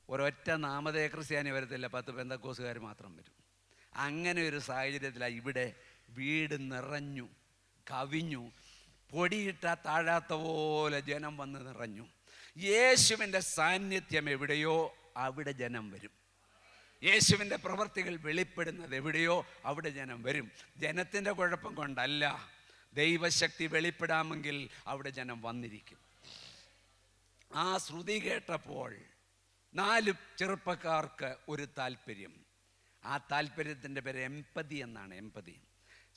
ഒരൊറ്റ നാമധേയ ക്രിസ്ത്യാനി വരത്തില്ല, 10 പെന്തക്കോസുകാർ മാത്രം വരും. അങ്ങനെ ഒരു സാഹചര്യത്തിലാണ് ഇവിടെ വീട് നിറഞ്ഞു, കവിഞ്ഞു, പൊടിയിട്ട താഴാത്ത പോലെ ജനം വന്ന് നിറഞ്ഞു. യേശുവിൻ്റെ സാന്നിധ്യം എവിടെയോ അവിടെ ജനം വരും. യേശുവിൻ്റെ പ്രവൃത്തികൾ വെളിപ്പെടുന്നത് എവിടെയോ അവിടെ ജനം വരും. ജനത്തിൻ്റെ കുഴപ്പം കൊണ്ടല്ല, ദൈവശക്തി വെളിപ്പെടാമെങ്കിൽ അവിടെ ജനം വന്നിരിക്കും. ആ ശ്രുതി കേട്ടപ്പോൾ 4 ചെറുപ്പക്കാർക്ക് ഒരു താല്പര്യം. ആ താല്പര്യത്തിൻ്റെ പേര് എമ്പതി എന്നാണ്. എമ്പതി,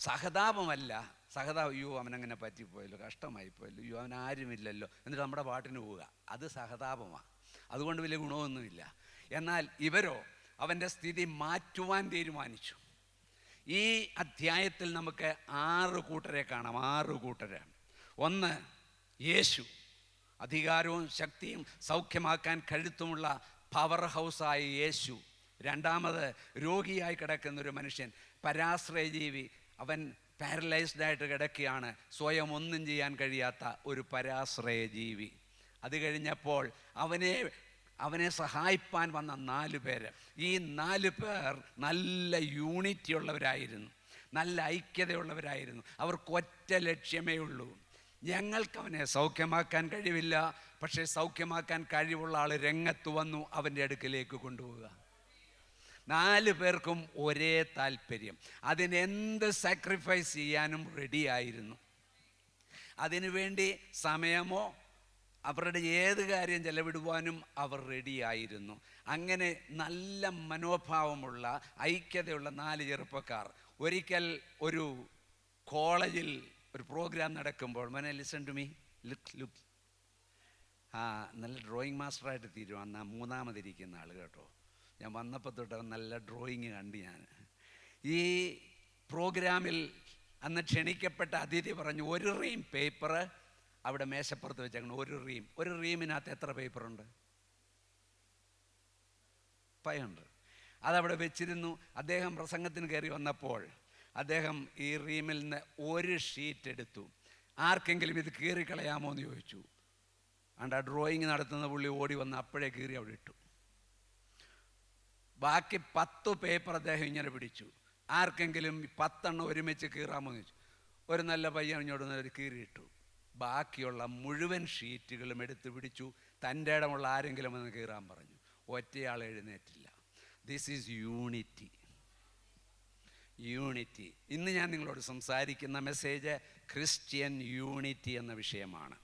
സഹതാപമല്ല. സഹതാപം, അയ്യോ അവനങ്ങനെ പറ്റിപ്പോയല്ലോ, കഷ്ടമായിപ്പോയല്ലോ, അയ്യോ അവൻ ആരുമില്ലല്ലോ, എന്നിട്ട് നമ്മുടെ പാട്ടിന് പോവുക, അത് സഹതാപമാണ്. അതുകൊണ്ട് വലിയ ഗുണമൊന്നുമില്ല. എന്നാൽ ഇവരോ അവൻ്റെ സ്ഥിതി മാറ്റുവാൻ തീരുമാനിച്ചു. ഈ അധ്യായത്തിൽ നമുക്ക് 6 കൂട്ടരെ കാണാം. 6 കൂട്ടരെ. 1, യേശു, അധികാരവും ശക്തിയും സൗഖ്യമാക്കാൻ കഴുത്തുമുള്ള പവർ ഹൗസായ യേശു. 2, രോഗിയായി കിടക്കുന്നൊരു മനുഷ്യൻ, പരാശ്രയജീവി. അവൻ പാരലൈസ്ഡ് ആയിട്ട് കിടക്കുകയാണ്, സ്വയം ഒന്നും ചെയ്യാൻ കഴിയാത്ത ഒരു പരാശ്രയജീവി. അത് കഴിഞ്ഞപ്പോൾ അവനെ സഹായിപ്പാൻ വന്ന 4 പേര്. ഈ 4 പേർ നല്ല യൂണിറ്റി ഉള്ളവരായിരുന്നു, നല്ല ഐക്യതയുള്ളവരായിരുന്നു. അവർക്കൊറ്റ ലക്ഷ്യമേ ഉള്ളൂ, ഞങ്ങൾക്ക് അവനെ സൗഖ്യമാക്കാൻ കഴിവില്ല, പക്ഷേ സൗഖ്യമാക്കാൻ കഴിവുള്ള ആൾ രംഗത്ത് വന്നു, അവൻ്റെ അടുക്കിലേക്ക് കൊണ്ടുപോവുക. 4 പേർക്കും ഒരേ താല്പര്യം. അതിനെന്ത് സാക്രിഫൈസ് ചെയ്യാനും റെഡിയായിരുന്നു. അതിനുവേണ്ടി സമയമോ അവരുടെ ഏത് കാര്യം ചെലവിടുവാനും അവർ റെഡിയായിരുന്നു. അങ്ങനെ നല്ല മനോഭാവമുള്ള ഐക്യതയുള്ള 4 ചെറുപ്പക്കാർ. ഒരിക്കൽ ഒരു കോളേജിൽ ഒരു പ്രോഗ്രാം നടക്കുമ്പോൾ, മനെ ലിസൺ ടു മീ, ലുക്ക്, നല്ല ഡ്രോയിങ് മാസ്റ്ററായിട്ട് തീരും അന്ന് 3-മതിരിക്കുന്ന ആൾ കേട്ടോ. ഞാൻ വന്നപ്പോൾ തൊട്ട് നല്ല ഡ്രോയിങ് കണ്ട് ഞാൻ. ഈ പ്രോഗ്രാമിൽ അന്ന് ക്ഷണിക്കപ്പെട്ട അതിഥി പറഞ്ഞു, 1 റീം പേപ്പർ അവിടെ മേശപ്പുറത്ത് വെച്ചേക്കണം. 1 റീമിനകത്ത് എത്ര പേപ്പറുണ്ട്? 500. അതവിടെ വെച്ചിരുന്നു. അദ്ദേഹം പ്രസംഗത്തിന് കയറി വന്നപ്പോൾ അദ്ദേഹം ഈ റീമിൽ നിന്ന് 1 ഷീറ്റ് എടുത്തു. ആർക്കെങ്കിലും ഇത് കീറിക്കളയാമോ എന്ന് ചോദിച്ചു. ആ ഡ്രോയിങ് നടത്തുന്ന പുള്ളി ഓടി വന്ന് അപ്പോഴേ കീറി അവിടെ ഇട്ടു. ബാക്കി 10 പേപ്പർ അദ്ദേഹം ഇങ്ങനെ പിടിച്ചു. ആർക്കെങ്കിലും 10 ഒരുമിച്ച് കീറാമോ എന്ന് ചോദിച്ചു. ഒരു നല്ല പയ്യൻ ഇങ്ങോട്ട് ഒരു കീറിയിട്ടു. ബാക്കിയുള്ള മുഴുവൻ ഷീറ്റുകളും എടുത്ത് പിടിച്ചു. തൻ്റെ ഇടമുള്ള ആരെങ്കിലും എന്ന് കീറാൻ പറഞ്ഞു. ഒറ്റയാൾ എഴുന്നേറ്റില്ല. This is unity. യൂണിറ്റി. ഇന്ന് ഞാൻ നിങ്ങളോട് സംസാരിക്കുന്ന മെസ്സേജ് ക്രിസ്ത്യൻ യൂണിറ്റി എന്ന വിഷയമാണ്.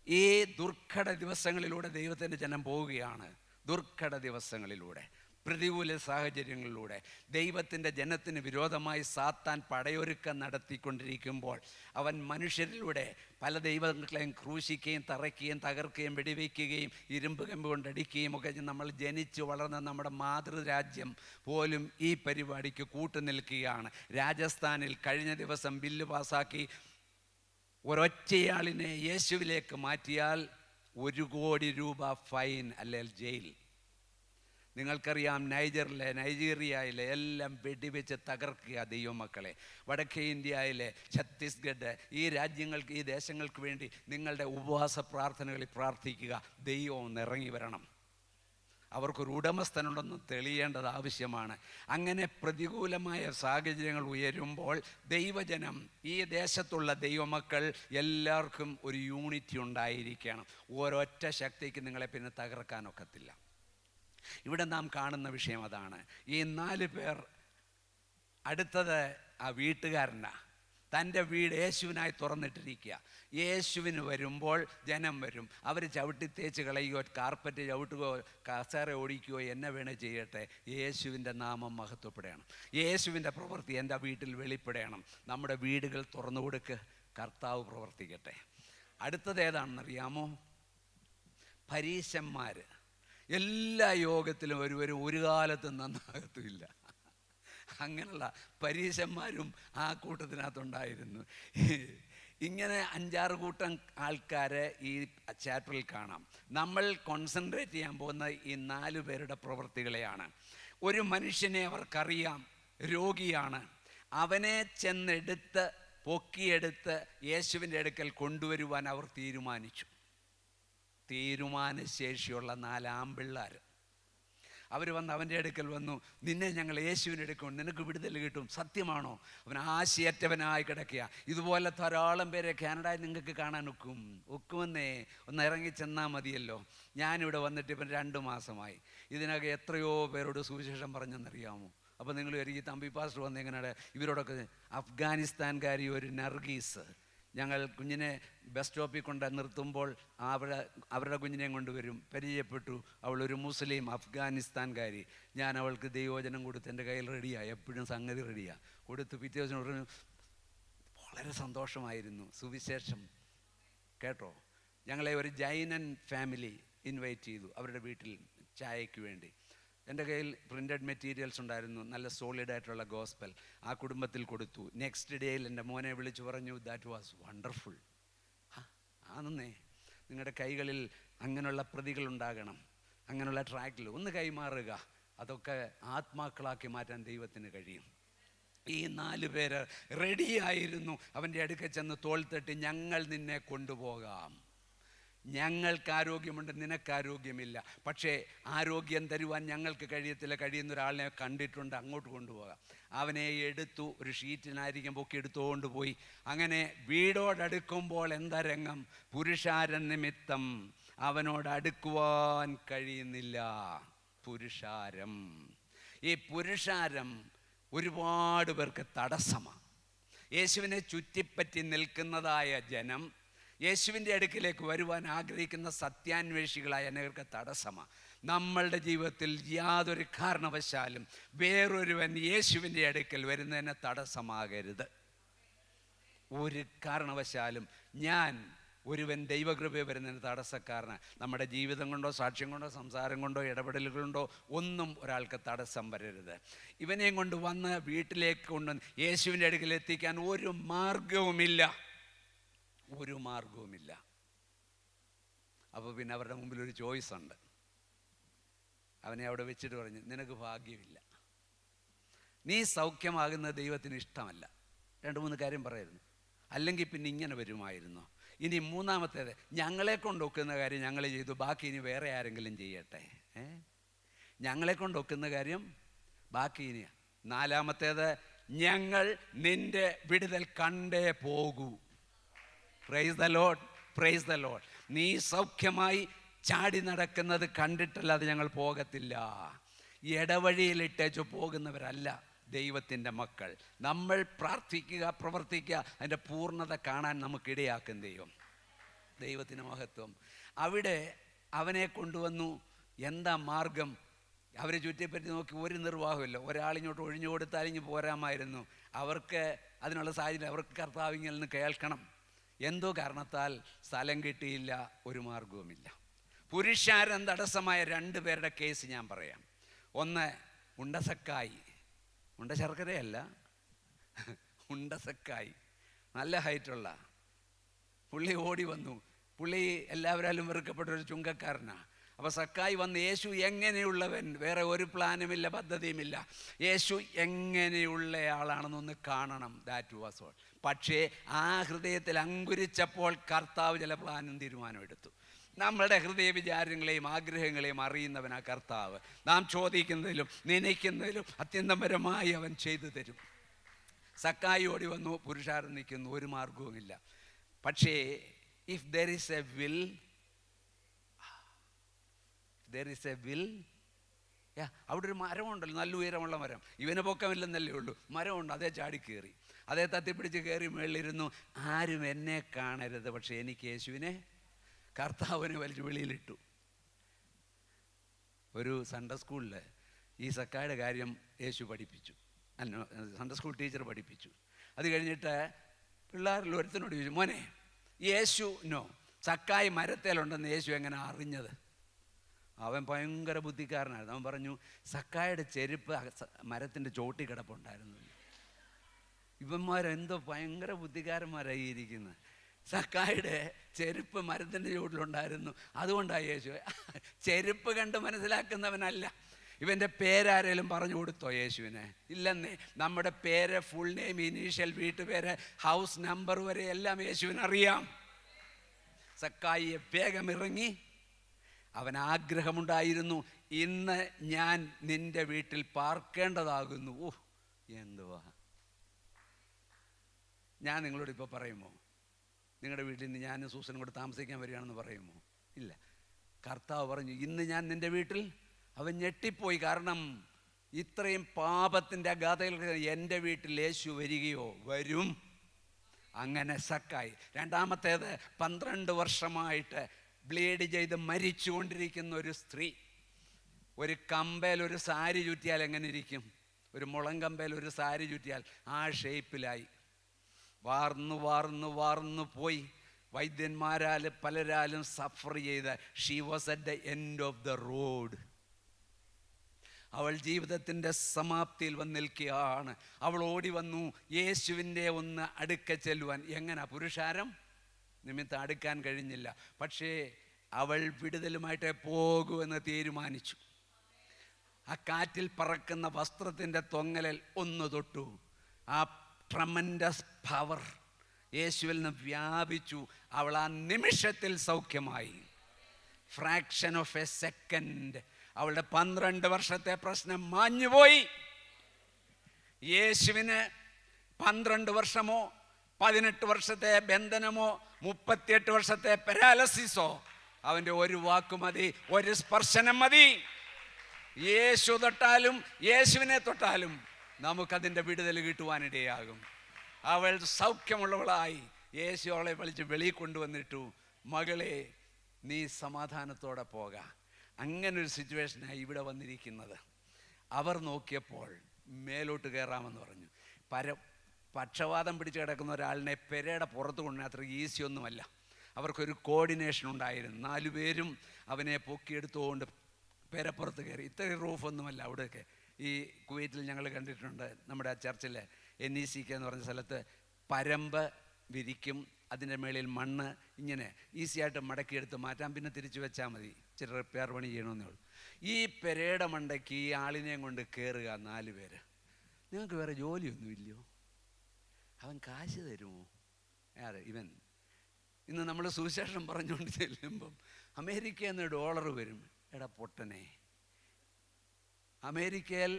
ഈ ദുർഘട ദിവസങ്ങളിലൂടെ ദൈവത്തിൻ്റെ ജനം പോവുകയാണ്. ദുർഘട ദിവസങ്ങളിലൂടെ പ്രതികൂല സാഹചര്യങ്ങളിലൂടെ ദൈവത്തിൻ്റെ ജനത്തിന് വിരോധമായി സാത്താൻ പടയൊരുക്കം നടത്തിക്കൊണ്ടിരിക്കുമ്പോൾ അവൻ മനുഷ്യരിലൂടെ പല ദൈവങ്ങളെയും ക്രൂശിക്കുകയും തറയ്ക്കുകയും തകർക്കുകയും വെടിവെക്കുകയും ഇരുമ്പ് കമ്പ് കൊണ്ടടിക്കുകയും ഒക്കെ നമ്മൾ ജനിച്ചു വളർന്ന നമ്മുടെ മാതൃരാജ്യം പോലും ഈ പരിപാടിക്ക് കൂട്ടുനിൽക്കുകയാണ്. രാജസ്ഥാനിൽ കഴിഞ്ഞ ദിവസം ബില്ല് പാസ്സാക്കി ഒരൊറ്റയാളിനെ യേശുവിലേക്ക് മാറ്റിയാൽ 1 കോടി രൂപ ഫൈൻ അല്ലെങ്കിൽ ജയിൽ. നിങ്ങൾക്കറിയാം നൈജീരിയയിലെ എല്ലാം വെടിവെച്ച് തകർക്കുക ദൈവമക്കളെ. വടക്കേ ഇന്ത്യയിലെ ഛത്തീസ്ഗഡ്, ഈ രാജ്യങ്ങൾക്ക്, ഈ ദേശങ്ങൾക്ക് വേണ്ടി നിങ്ങളുടെ ഉപവാസ പ്രാർത്ഥനകളിൽ പ്രാർത്ഥിക്കുക. ദൈവം ഒന്ന് ഇറങ്ങി വരണം. അവർക്കൊരു ഉടമസ്ഥനുണ്ടെന്ന് തെളിയേണ്ടത് ആവശ്യമാണ്. അങ്ങനെ പ്രതികൂലമായ സാഹചര്യങ്ങൾ ഉയരുമ്പോൾ ദൈവജനം, ഈ ദേശത്തുള്ള ദൈവമക്കൾ എല്ലാവർക്കും ഒരു യൂണിറ്റി ഉണ്ടായിരിക്കണം. ഒരൊറ്റ ശക്തിക്ക് നിങ്ങളെ പിന്നെ തകർക്കാനൊക്കത്തില്ല. ഇവിടെ നാം കാണുന്ന വിഷയം അതാണ്. ഈ 4 പേർ, അടുത്തത് ആ വീട്ടുകാരനാണ്. തൻ്റെ വീട് യേശുവിനായി തുറന്നിട്ടിരിക്കുക. യേശുവിന് വരുമ്പോൾ ജനം വരും. അവർ ചവിട്ടി തേച്ച് കളയുകയോ കാർപ്പറ്റ് ചവിട്ടുകയോ കസേര ഓടിക്കുകയോ എന്നെ വേണേ ചെയ്യട്ടെ. യേശുവിൻ്റെ നാമം മഹത്വപ്പെടണം. യേശുവിൻ്റെ പ്രവൃത്തി എൻ്റെ വീട്ടിൽ വെളിപ്പെടണം. നമ്മുടെ വീടുകൾ തുറന്നു കൊടുക്ക്, കർത്താവ് പ്രവർത്തിക്കട്ടെ. അടുത്തത് ഏതാണെന്നറിയാമോ? പരീശന്മാർ. എല്ലാ യോഗത്തിലും ഒരു കാലത്തും നന്നാകത്തുമില്ല. അങ്ങനെയുള്ള പരീശന്മാരും ആ കൂട്ടത്തിനകത്തുണ്ടായിരുന്നു. ഇങ്ങനെ 5-6 കൂട്ടം ആൾക്കാരെ ഈ ചാപ്റ്ററിൽ കാണാം. നമ്മൾ കോൺസെൻട്രേറ്റ് ചെയ്യാൻ പോകുന്ന ഈ 4 പേരുടെ പ്രവൃത്തികളെയാണ്. ഒരു മനുഷ്യനെ അവർക്കറിയാം, രോഗിയാണ്. അവനെ ചെന്നെടുത്ത് പൊക്കിയെടുത്ത് യേശുവിൻ്റെ അടുക്കൽ കൊണ്ടുവരുവാൻ അവർ തീരുമാനിച്ചു. തീരുമാനശേഷിയുള്ള 4 ആമ്പിള്ളാർ. അവർ വന്ന് അവൻ്റെ അടുക്കൽ വന്നു. നിന്നെ ഞങ്ങൾ യേശുവിൻ്റെ അടുക്കും, നിനക്ക് വിടുതൽ കിട്ടും, സത്യമാണോ? അവൻ ആശയറ്റവനായി കിടക്കുക. ഇതുപോലെ ധാരാളം പേരെ കാനഡയിൽ നിങ്ങൾക്ക് കാണാൻ ഒക്കുമെന്നേ. ഒന്ന് ഇറങ്ങി ചെന്നാൽ മതിയല്ലോ. ഞാനിവിടെ വന്നിട്ട് ഇപ്പം 2 മാസമായി. ഇതിനകം എത്രയോ പേരോട് സുവിശേഷം പറഞ്ഞെന്നറിയാമോ? അപ്പോൾ നിങ്ങൾ ഈ തമ്പി പാസ്റ്റർ വന്ന് എങ്ങനെയാണ് ഇവരോടൊക്കെ? അഫ്ഗാനിസ്ഥാൻകാരി ഒരു നർഗീസ്, ഞങ്ങൾ കുഞ്ഞിനെ ബസ് സ്റ്റോപ്പിൽ കൊണ്ട് നിർത്തുമ്പോൾ അവരുടെ കുഞ്ഞിനെയും കൊണ്ടുവരും. പരിചയപ്പെട്ടു. അവളൊരു മുസ്ലിം അഫ്ഗാനിസ്ഥാൻകാരി. ഞാൻ അവൾക്ക് ദൈവവചനം കൊടുത്ത് എൻ്റെ കയ്യിൽ റെഡിയാണ്, എപ്പോഴും സംഗതി റെഡിയാണ്. കൊടുത്ത് പിറ്റേ ദിവസം പറഞ്ഞു. വളരെ സന്തോഷമായിരുന്നു. സുവിശേഷം കേട്ടോ. ഞങ്ങളെ ഒരു ജൈനൻ ഫാമിലി ഇൻവൈറ്റ് ചെയ്തു അവരുടെ വീട്ടിൽ ചായയ്ക്ക് വേണ്ടി. എൻ്റെ കയ്യിൽ പ്രിൻ്റഡ് മെറ്റീരിയൽസ് ഉണ്ടായിരുന്നു, നല്ല സോളിഡായിട്ടുള്ള ഗോസ്പൽ. ആ കുടുംബത്തിൽ കൊടുത്തു. നെക്സ്റ്റ് ഡേയിൽ എൻ്റെ മോനെ വിളിച്ചു പറഞ്ഞു, ദാറ്റ് വാസ് വണ്ടർഫുൾ. ആണെന്നേ, നിങ്ങളുടെ കൈകളിൽ അങ്ങനെയുള്ള പ്രതികൾ ഉണ്ടാകണം. അങ്ങനെയുള്ള ട്രാക്കിൽ ഒന്ന് കൈമാറുക. അതൊക്കെ ആത്മാക്കളാക്കി മാറ്റാൻ ദൈവത്തിന് കഴിയും. ഈ 4 പേര് റെഡിയായിരുന്നു. അവൻ്റെ അടുക്കൽ ചെന്ന് തോൾ തട്ടി, ഞങ്ങൾ നിന്നെ കൊണ്ടുപോകാം. ഞങ്ങൾക്ക് ആരോഗ്യമുണ്ട്, നിനക്കാരോഗ്യമില്ല. പക്ഷേ ആരോഗ്യം തരുവാൻ ഞങ്ങൾക്ക് കഴിയത്തില്ല. കഴിയുന്ന ഒരാളിനെ കണ്ടിട്ടുണ്ട്, അങ്ങോട്ട് കൊണ്ടുപോകാം. അവനെ എടുത്തു. ഒരു ഷീറ്റിനായിരിക്കും പൊക്കി എടുത്തുകൊണ്ട് പോയി. അങ്ങനെ വീടോടടുക്കുമ്പോൾ എന്താ രംഗം? പുരുഷാരൻ നിമിത്തം അവനോട് അടുക്കുവാൻ കഴിയുന്നില്ല. പുരുഷാരം. ഈ പുരുഷാരം ഒരുപാട് പേർക്ക് തടസ്സമാണ്. യേശുവിനെ ചുറ്റിപ്പറ്റി നിൽക്കുന്നതായ ജനം, യേശുവിൻ്റെ അടുക്കിലേക്ക് വരുവാൻ ആഗ്രഹിക്കുന്ന സത്യാന്വേഷികളായ അനേകർക്ക് തടസ്സമാണ്. നമ്മളുടെ ജീവിതത്തിൽ യാതൊരു കാരണവശാലും വേറൊരുവൻ യേശുവിൻ്റെ അടുക്കൽ വരുന്നതിന് തടസ്സമാകരുത്. ഒരു കാരണവശാലും ഒരുവൻ ദൈവകൃപ വരുന്നതിന് തടസ്സക്കാരനാണ്. നമ്മുടെ ജീവിതം കൊണ്ടോ സാക്ഷ്യം കൊണ്ടോ സംസാരം കൊണ്ടോ ഇടപെടലുകൊണ്ടോ ഒന്നും ഒരാൾക്ക് തടസ്സം വരരുത്. ഇവനെയും കൊണ്ട് വന്ന് വീട്ടിലേക്ക് കൊണ്ടുവന്ന് യേശുവിൻ്റെ അടുക്കൽ എത്തിക്കാൻ ഒരു മാർഗവുമില്ല. അപ്പോൾ പിന്നെ അവരുടെ മുമ്പിൽ ഒരു ചോയ്സ് ഉണ്ട്. അവനെ അവിടെ വെച്ചിട്ട് പറഞ്ഞു, നിനക്ക് ഭാഗ്യമില്ല, നീ സൗഖ്യമാകുന്ന ദൈവത്തിന് ഇഷ്ടമല്ല. 2-3 കാര്യം പറയായിരുന്നു. അല്ലെങ്കിൽ പിന്നെ ഇങ്ങനെ വരുമായിരുന്നു. ഇനി 3-മത്തേത്, ഞങ്ങളെ കൊണ്ടൊക്കുന്ന കാര്യം ഞങ്ങൾ ചെയ്തു, ബാക്കി ഇനി വേറെ ആരെങ്കിലും ചെയ്യട്ടെ. ഞങ്ങളെ കൊണ്ടൊക്കുന്ന കാര്യം ബാക്കി ഇനി. 4-മത്തേത്, ഞങ്ങൾ നിന്റെ വിടുതൽ കണ്ടേ പോകൂ. Praise the Lord, praise the Lord. നീ സൗഖ്യമായി ചാടി നടക്കുന്നത് കണ്ടിട്ടല്ലാതെ ഞങ്ങൾ പോകത്തില്ല. ഇടവഴിയിലിട്ടേച്ചു പോകുന്നവരല്ല ദൈവത്തിൻ്റെ മക്കൾ. നമ്മൾ പ്രാർത്ഥിക്കുക, പ്രവർത്തിക്കുക, അതിൻ്റെ പൂർണ്ണത കാണാൻ നമുക്കിടയാക്കും ദൈവത്തിന് മഹത്വം. അവിടെ അവനെ കൊണ്ടുവന്നു. എന്താ മാർഗം? അവരെ ചുറ്റിപ്പറ്റി നോക്കി ഒരു നിർവാഹമില്ല. ഒരാളിങ്ങോട്ട് ഒഴിഞ്ഞു കൊടുത്താൽ ഇങ്ങ് പോരാമായിരുന്നു. അവർക്ക് അതിനുള്ള സാഹചര്യം, അവർക്ക് കർത്താവിൽ നിന്ന് കേൾക്കണം. എന്തോ കാരണത്താൽ സ്ഥലം കിട്ടിയില്ല, ഒരു മാർഗവുമില്ല. പുരുഷാരം തടസ്സമായ 2 പേരുടെ കേസ് ഞാൻ പറയാം. ഒന്ന് ഉണ്ടസക്കായി, ഉണ്ട ശർക്കരയല്ല, ഉണ്ടസക്കായി, നല്ല ഹൈറ്റുള്ള പുള്ളി. ഓടി വന്നു. പുള്ളി എല്ലാവരാലും വെറുക്കപ്പെട്ടൊരു ചുങ്കക്കാരനാണ്. അപ്പോൾ സക്കായി വന്ന്, യേശു എങ്ങനെയുള്ളവൻ, വേറെ ഒരു പ്ലാനുമില്ല, പദ്ധതിയുമില്ല, യേശു എങ്ങനെയുള്ള ആളാണെന്നൊന്ന് കാണണം. That was all. പക്ഷേ ആ ഹൃദയത്തിൽ അങ്കുരിച്ചപ്പോൾ കർത്താവ് ചില പ്ലാനും തീരുമാനം എടുത്തു. നമ്മളുടെ ഹൃദയ വിചാരങ്ങളെയും ആഗ്രഹങ്ങളെയും അറിയുന്നവനാ കർത്താവ്. നാം ചോദിക്കുന്നതിലും നനയ്ക്കുന്നതിലും അത്യന്തപരമായി അവൻ ചെയ്തു തരും. സക്കായി ഓടി വന്നു, പുരുഷാരം നിൽക്കുന്നു, ഒരു മാർഗവുമില്ല. പക്ഷേ if there is A will, അവിടെ ഒരു മരമുണ്ടല്ലോ, നല്ല ഉയരമുള്ള മരം. ഇവന് പൊക്കമില്ലെന്നല്ലേ ഉള്ളൂ, മരമുണ്ട്. അതേ ചാടി കയറി, അതേ തത്തിപ്പിടിച്ച് കയറി മേളിലിരുന്നു. ആരും എന്നെ കാണരുത്, പക്ഷെ എനിക്ക് യേശുവിനെ, കർത്താവിനെ വലിച്ച് വെളിയിലിട്ടു. ഒരു സൺഡേ സ്കൂളിൽ ഈ സക്കായുടെ കാര്യം യേശു പഠിപ്പിച്ചു. സൺഡേ സ്കൂൾ ടീച്ചർ പഠിപ്പിച്ചു. അത് കഴിഞ്ഞിട്ട് പിള്ളേരിൽ ഒരുത്തനോട് ചോദിച്ചു, മോനെ യേശുനോ സക്കായി മരത്തേലുണ്ടെന്ന് യേശു എങ്ങനെ അറിഞ്ഞത്? അവൻ ഭയങ്കര ബുദ്ധിക്കാരനായിരുന്നു. അവൻ പറഞ്ഞു, സക്കായുടെ ചെരുപ്പ് മരത്തിൻ്റെ ചോട്ടി കിടപ്പുണ്ടായിരുന്നു. ഇവന്മാരെന്തോ ഭയങ്കര ബുദ്ധിക്കാരന്മാരായി ഇരിക്കുന്നത്. സക്കായുടെ ചെരുപ്പ് മരത്തിൻ്റെ ചോട്ടിലുണ്ടായിരുന്നു, അതുകൊണ്ടാണ് യേശു. ചെരുപ്പ് കണ്ട് മനസ്സിലാക്കുന്നവനല്ല. ഇവൻ്റെ പേരാരേലും പറഞ്ഞു കൊടുത്തോ യേശുവിനെ? ഇല്ലെന്നേ. നമ്മുടെ പേര്, ഫുൾ നെയിം, ഇനീഷ്യൽ, വീട്ടുപേര്, ഹൗസ് നമ്പർ വരെ എല്ലാം യേശുവിനറിയാം. സക്കായിയെ വേഗം ഇറങ്ങി. അവൻ ആഗ്രഹമുണ്ടായിരുന്നു, ഇന്ന് ഞാൻ നിന്റെ വീട്ടിൽ പാർക്കേണ്ടതാകുന്നു. ഓ എന്തുവാ! ഞാൻ നിങ്ങളോട് ഇപ്പോൾ പറയുമോ, നിങ്ങളുടെ വീട്ടിൽ നിന്ന് ഞാൻ സൂസനും കൂടെ താമസിക്കാൻ വരികയാണെന്ന് പറയുമോ? ഇല്ല. കർത്താവ് പറഞ്ഞു, ഇന്ന് ഞാൻ നിന്റെ വീട്ടിൽ. അവൻ ഞെട്ടിപ്പോയി. കാരണം ഇത്രയും പാപത്തിൻ്റെ അഗാധയിൽ എൻ്റെ വീട്ടിൽ യേശു വരികയോ? വരും. അങ്ങനെ സക്കായി. രണ്ടാമത്തേത് 12 വർഷമായിട്ട് ബ്ലീഡ് ചെയ്ത് മരിച്ചുകൊണ്ടിരിക്കുന്ന ഒരു സ്ത്രീ. ഒരു കമ്പയിൽ ഒരു സാരി ചുറ്റിയാൽ എങ്ങനെ ഇരിക്കും? ഒരു മുളം കമ്പയിൽ ഒരു സാരി ചുറ്റിയാൽ ആ ഷേപ്പിലായി. വാർന്നു പോയി. വൈദ്യന്മാരാൽ പലരാലും സഫർ ചെയ്ത് she was at the end of the road. അവൾ ജീവിതത്തിൻ്റെ സമാപ്തിയിൽ വന്ന് നിൽക്കുകയാണ്. അവൾ ഓടി വന്നു യേശുവിൻ്റെ ഒന്ന് അടുക്ക ചെല്ലുവാൻ. എങ്ങനെ? പുരുഷാരം നിമിത്തം അടുക്കാൻ കഴിഞ്ഞില്ല. പക്ഷേ അവൾ വിടുതലുമായിട്ടേ പോകൂ എന്ന് തീരുമാനിച്ചു. ആ കാറ്റിൽ പറക്കുന്ന വസ്ത്രത്തിൻ്റെ തൊങ്ങലിൽ ഒന്ന് തൊട്ടു. ആ ട്രമൻഡസ് പവർ യേശുവിൽ നിന്ന് വ്യാപിച്ചു. അവൾ ആ നിമിഷത്തിൽ സൗഖ്യമായി. ഫ്രാക്ഷൻ ഓഫ് എ സെക്കൻഡ് അവളുടെ 12 വർഷത്തെ പ്രശ്നം മാഞ്ഞുപോയി. യേശുവിന് 12 വർഷമോ 18 വർഷത്തെ ബന്ധനമോ 38 വർഷത്തെ പാരാലിസിസോ, അവൻ്റെ ഒരു വാക്ക് മതി, ഒരു സ്പർശനം മതി. യേശു തൊട്ടാലും യേശുവിനെ തൊട്ടാലും നമുക്കതിൻ്റെ വിടുതൽ കിട്ടുവാനിടയാകും. അവൾ സൗഖ്യമുള്ളവളായി. യേശു അവളെ വിളിച്ച് വെളിയിൽ കൊണ്ടുവന്നിട്ടു, മകളെ നീ സമാധാനത്തോടെ പോകാം. അങ്ങനൊരു സിറ്റുവേഷനായി ഇവിടെ വന്നിരിക്കുന്നത്. അവർ നോക്കിയപ്പോൾ മേലോട്ട് കയറാമെന്ന് പറഞ്ഞു. പക്ഷവാതം പിടിച്ച് കിടക്കുന്ന ഒരാളിനെ പെരയുടെ പുറത്ത് കൊണ്ടുവന്ന അത്ര ഈസി ഒന്നുമല്ല. അവർക്കൊരു കോർഡിനേഷൻ ഉണ്ടായിരുന്നു. 4 പേരും അവനെ പൊക്കിയെടുത്തുകൊണ്ട് പെരപ്പുറത്ത് കയറി. ഇത്രയും റൂഫൊന്നുമല്ല അവിടെയൊക്കെ. ഈ കുവൈറ്റിൽ ഞങ്ങൾ കണ്ടിട്ടുണ്ട്, നമ്മുടെ ചർച്ചിൽ NECK എന്ന് പറഞ്ഞ സ്ഥലത്ത് പരമ്പ് വിരിക്കും, അതിൻ്റെ മേളിൽ മണ്ണ് ഇങ്ങനെ ഈസിയായിട്ട് മടക്കിയെടുത്ത് മാറ്റാം, പിന്നെ തിരിച്ചു വെച്ചാൽ മതി. ഇച്ചിരി റിപ്പയർ പണി ചെയ്യണമെന്നേ ഉള്ളൂ. ഈ പെരയുടെ മണ്ടയ്ക്ക് ഈ ആളിനെയും കൊണ്ട് കയറുക 4 പേര്. നിങ്ങൾക്ക് വേറെ ജോലിയൊന്നുമില്ലയോ? അവൻ കാശ് തരുമോ? ഇവൻ ഇന്ന് നമ്മൾ സുവിശേഷം പറഞ്ഞുകൊണ്ട് ചെല്ലുമ്പം അമേരിക്കയിൽ നിന്ന് $1 വരും. എടാ പൊട്ടനെ, അമേരിക്കയിൽ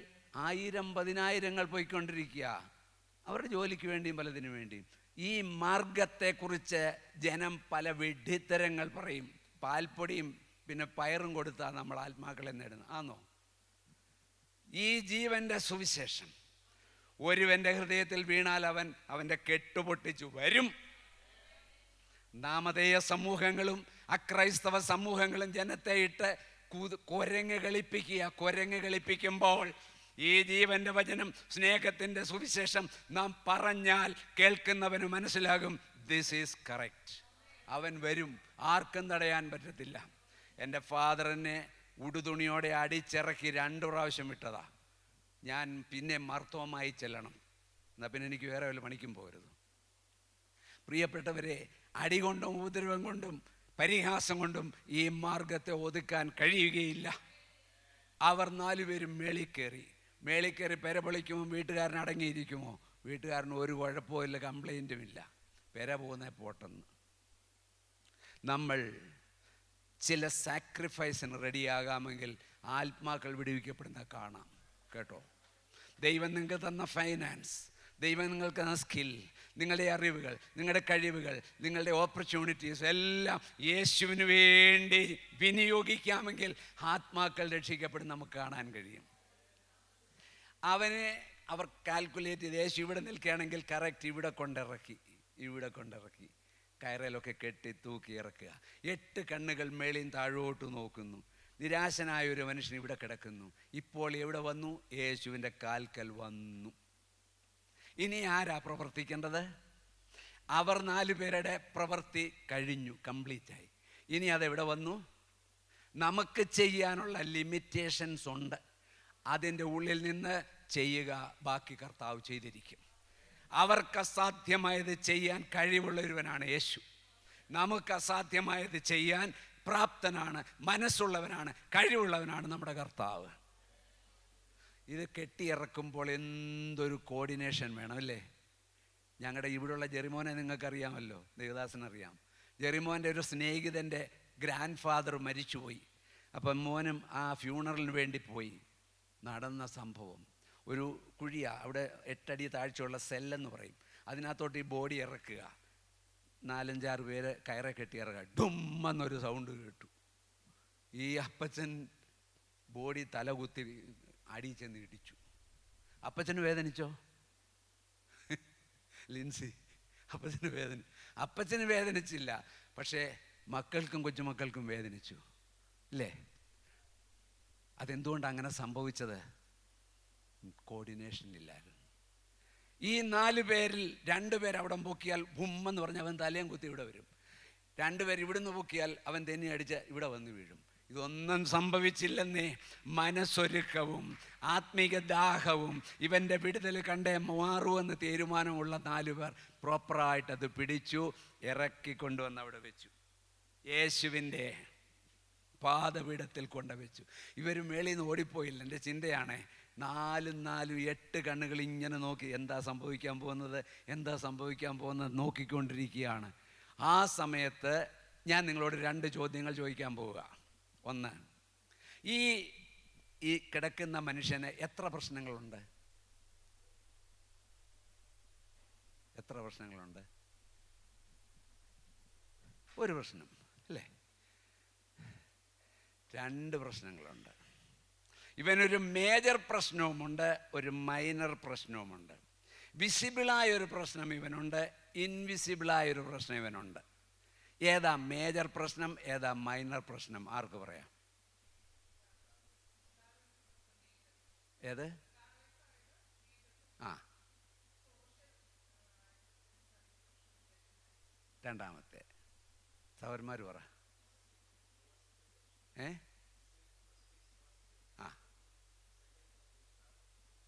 1000-10,000 പോയിക്കൊണ്ടിരിക്കുക അവരുടെ ജോലിക്ക് വേണ്ടിയും പലതിനു വേണ്ടിയും. ഈ മാർഗത്തെക്കുറിച്ച് ജനം പല വിഡ്ഢിത്തരങ്ങൾ പറയും. പാൽപ്പൊടിയും പിന്നെ പയറും കൊടുത്താൽ നമ്മൾ ആത്മാക്കളെ നേടുന്നത് ആണോ? ഈ ജീവൻ്റെ സുവിശേഷം ഒരുവൻ്റെ ഹൃദയത്തിൽ വീണാൽ അവൻ്റെ കെട്ടുപൊട്ടിച്ചു വരും. നാമധേയ സമൂഹങ്ങളും അക്രൈസ്തവ സമൂഹങ്ങളും ജനത്തെ ഇട്ട് കുരങ്ങ് കളിപ്പിക്കുമ്പോൾ ഈ ജീവന്റെ വചനം, സ്നേഹത്തിൻ്റെ സുവിശേഷം നാം പറഞ്ഞാൽ കേൾക്കുന്നവന് മനസ്സിലാകും ദിസ് ഈസ് കറക്റ്റ്. അവൻ വരും, ആർക്കും തടയാൻ പറ്റത്തില്ല. എൻ്റെ ഫാദറിനെ ഉടുതുണിയോടെ അടിച്ചിറക്കി 2 പ്രാവശ്യം വിട്ടതാ. ഞാൻ പിന്നെ മർത്തോമായി ചെല്ലണം, എന്നാൽ പിന്നെ എനിക്ക് വേറെ വല്ല പണിക്കും പോകരുത്. പ്രിയപ്പെട്ടവരെ, അടി കൊണ്ടും ഉപദ്രവം കൊണ്ടും പരിഹാസം കൊണ്ടും ഈ മാർഗത്തെ ഒതുക്കാൻ കഴിയുകയില്ല. അവർ 4 പേരും മേളിൽ കയറി പെര പൊളിക്കുമ്പോൾ വീട്ടുകാരൻ അടങ്ങിയിരിക്കുമോ? വീട്ടുകാരന് ഒരു കുഴപ്പമില്ല, കംപ്ലൈൻറ്റുമില്ല. പെര പോകുന്ന പോട്ടെന്ന്. നമ്മൾ ചില സാക്രിഫൈസിന് റെഡിയാകാമെങ്കിൽ ആത്മാക്കൾ വിടുവിക്കപ്പെടുന്ന കാണാം കേട്ടോ. ദൈവം നിങ്ങൾക്ക് തന്ന ഫൈനാൻസ്, ദൈവം നിങ്ങൾക്ക് തന്ന സ്കിൽ, നിങ്ങളുടെ അറിവുകൾ, നിങ്ങളുടെ കഴിവുകൾ, നിങ്ങളുടെ ഓപ്പർച്യൂണിറ്റീസ് എല്ലാം യേശുവിന് വേണ്ടി വിനിയോഗിക്കാമെങ്കിൽ ആത്മാക്കൾ രക്ഷിക്കപ്പെടുന്ന നമുക്ക് കാണാൻ കഴിയും. അവർ കാൽക്കുലേറ്റ് ചെയ്ത് യേശു ഇവിടെ നിൽക്കുകയാണെങ്കിൽ കറക്റ്റ് ഇവിടെ കൊണ്ടിറക്കി കയറയിലൊക്കെ കെട്ടി തൂക്കി ഇറക്കുക. 8 കണ്ണുകൾ മേളിയും താഴോട്ട് നോക്കുന്നു. നിരാശനായ ഒരു മനുഷ്യൻ ഇവിടെ കിടക്കുന്നു. ഇപ്പോൾ എവിടെ വന്നു? യേശുവിൻ്റെ കാൽക്കൽ വന്നു. ഇനി ആരാ പ്രവർത്തിക്കേണ്ടത്? അവർ 4 പേരുടെ പ്രവൃത്തി കഴിഞ്ഞു, കംപ്ലീറ്റായി. ഇനി അതെവിടെ വന്നു? നമുക്ക് ചെയ്യാനുള്ള ലിമിറ്റേഷൻസ് ഉണ്ട്. അതിൻ്റെ ഉള്ളിൽ നിന്ന് ചെയ്യുക, ബാക്കി കർത്താവ് ചെയ്തിരിക്കും. അവർക്ക് അസാധ്യമായത് ചെയ്യാൻ കഴിവുള്ളൊരുവനാണ് യേശു. നമുക്ക് അസാധ്യമായത് ചെയ്യാൻ പ്രാപ്തനാണ്, മനസ്സുള്ളവനാണ്, കഴിവുള്ളവനാണ് നമ്മുടെ കർത്താവ്. ഇത് കെട്ടിയിറക്കുമ്പോൾ എന്തൊരു കോർഡിനേഷൻ വേണം അല്ലേ? ഞങ്ങളുടെ ഇവിടെയുള്ള ജെറിമോനെ നിങ്ങൾക്കറിയാമല്ലോ, ദേവദാസനറിയാം. ജെറിമോൻ്റെ ഒരു സ്നേഹിതൻ്റെ ഗ്രാൻഡ് ഫാദർ മരിച്ചുപോയി. അപ്പം മോനും ആ ഫ്യൂണറലിന് വേണ്ടി പോയി. നടന്ന സംഭവം ഒരു കുഴിയാണ്, അവിടെ 8 അടി താഴ്ചയുള്ള സെല്ലെന്ന് പറയും. അതിനകത്തോട്ട് ഈ ബോഡി ഇറക്കുക. 4-5 പേര് കയറെ കെട്ടി ഇറക്കുക. ഡുമ്മെന്നൊരു സൗണ്ട് കേട്ടു. ഈ അപ്പച്ചൻ ബോഡി തലകുത്തി അടി ചെന്ന് ഇടിച്ചു. അപ്പച്ചന് വേദനിച്ചോ? ലിൻസി, അപ്പച്ചന് വേദനിച്ചില്ല, പക്ഷേ മക്കൾക്കും കൊച്ചുമക്കൾക്കും വേദനിച്ചു അല്ലേ? അതെന്തുകൊണ്ട് അങ്ങനെ സംഭവിച്ചത്? കോർഡിനേഷൻ ഇല്ലായിരുന്നു. ഈ 4 പേരിൽ 2 പേർ അവിടെ പൊക്കിയാൽ ഭുമ്മെന്ന് പറഞ്ഞ് അവൻ തലയും കുത്തി ഇവിടെ വരും. 2 പേർ ഇവിടുന്ന് പൊക്കിയാൽ അവൻ തെന്നി അടിച്ച് ഇവിടെ വന്ന് വീഴും. ഇതൊന്നും സംഭവിച്ചില്ലെന്നേ. മനസ്സൊരുക്കവും ആത്മീക ദാഹവും ഇവൻ്റെ വിടുതൽ കണ്ടേ മാറുമെന്ന് തീരുമാനമുള്ള 4 പേർ പ്രോപ്പറായിട്ട് അത് പിടിച്ചു, ഇറക്കിക്കൊണ്ടുവന്ന് അവിടെ വെച്ചു. യേശുവിൻ്റെ പാദപീഠത്തിൽ കൊണ്ടുവച്ചു. ഇവർ മേളിൽ നിന്ന് ഓടിപ്പോയില്ല. എൻ്റെ ചിന്തയാണേ, 4 8 കണ്ണുകൾ ഇങ്ങനെ നോക്കി എന്താ സംഭവിക്കാൻ പോകുന്നത് നോക്കിക്കൊണ്ടിരിക്കുകയാണ്. ആ സമയത്ത് ഞാൻ നിങ്ങളോട് 2 ചോദ്യങ്ങൾ ചോദിക്കാൻ പോവുക. 1, ഈ കിടക്കുന്ന മനുഷ്യന് എത്ര പ്രശ്നങ്ങളുണ്ട്? ഒരു പ്രശ്നം അല്ലേ? 2 പ്രശ്നങ്ങളുണ്ട്. ഇവനൊരു മേജർ പ്രശ്നവുമുണ്ട്, ഒരു മൈനർ പ്രശ്നവുമുണ്ട്. വിസിബിളായൊരു പ്രശ്നം ഇവനുണ്ട്, ഇൻവിസിബിളായൊരു പ്രശ്നം ഇവനുണ്ട്. ഏതാ മേജർ പ്രശ്നം, ഏതാ മൈനർ പ്രശ്നം? ആർക്ക് പറയാം? ഏത്? രണ്ടാമത്തെ സഹോദരന്മാർ പറ.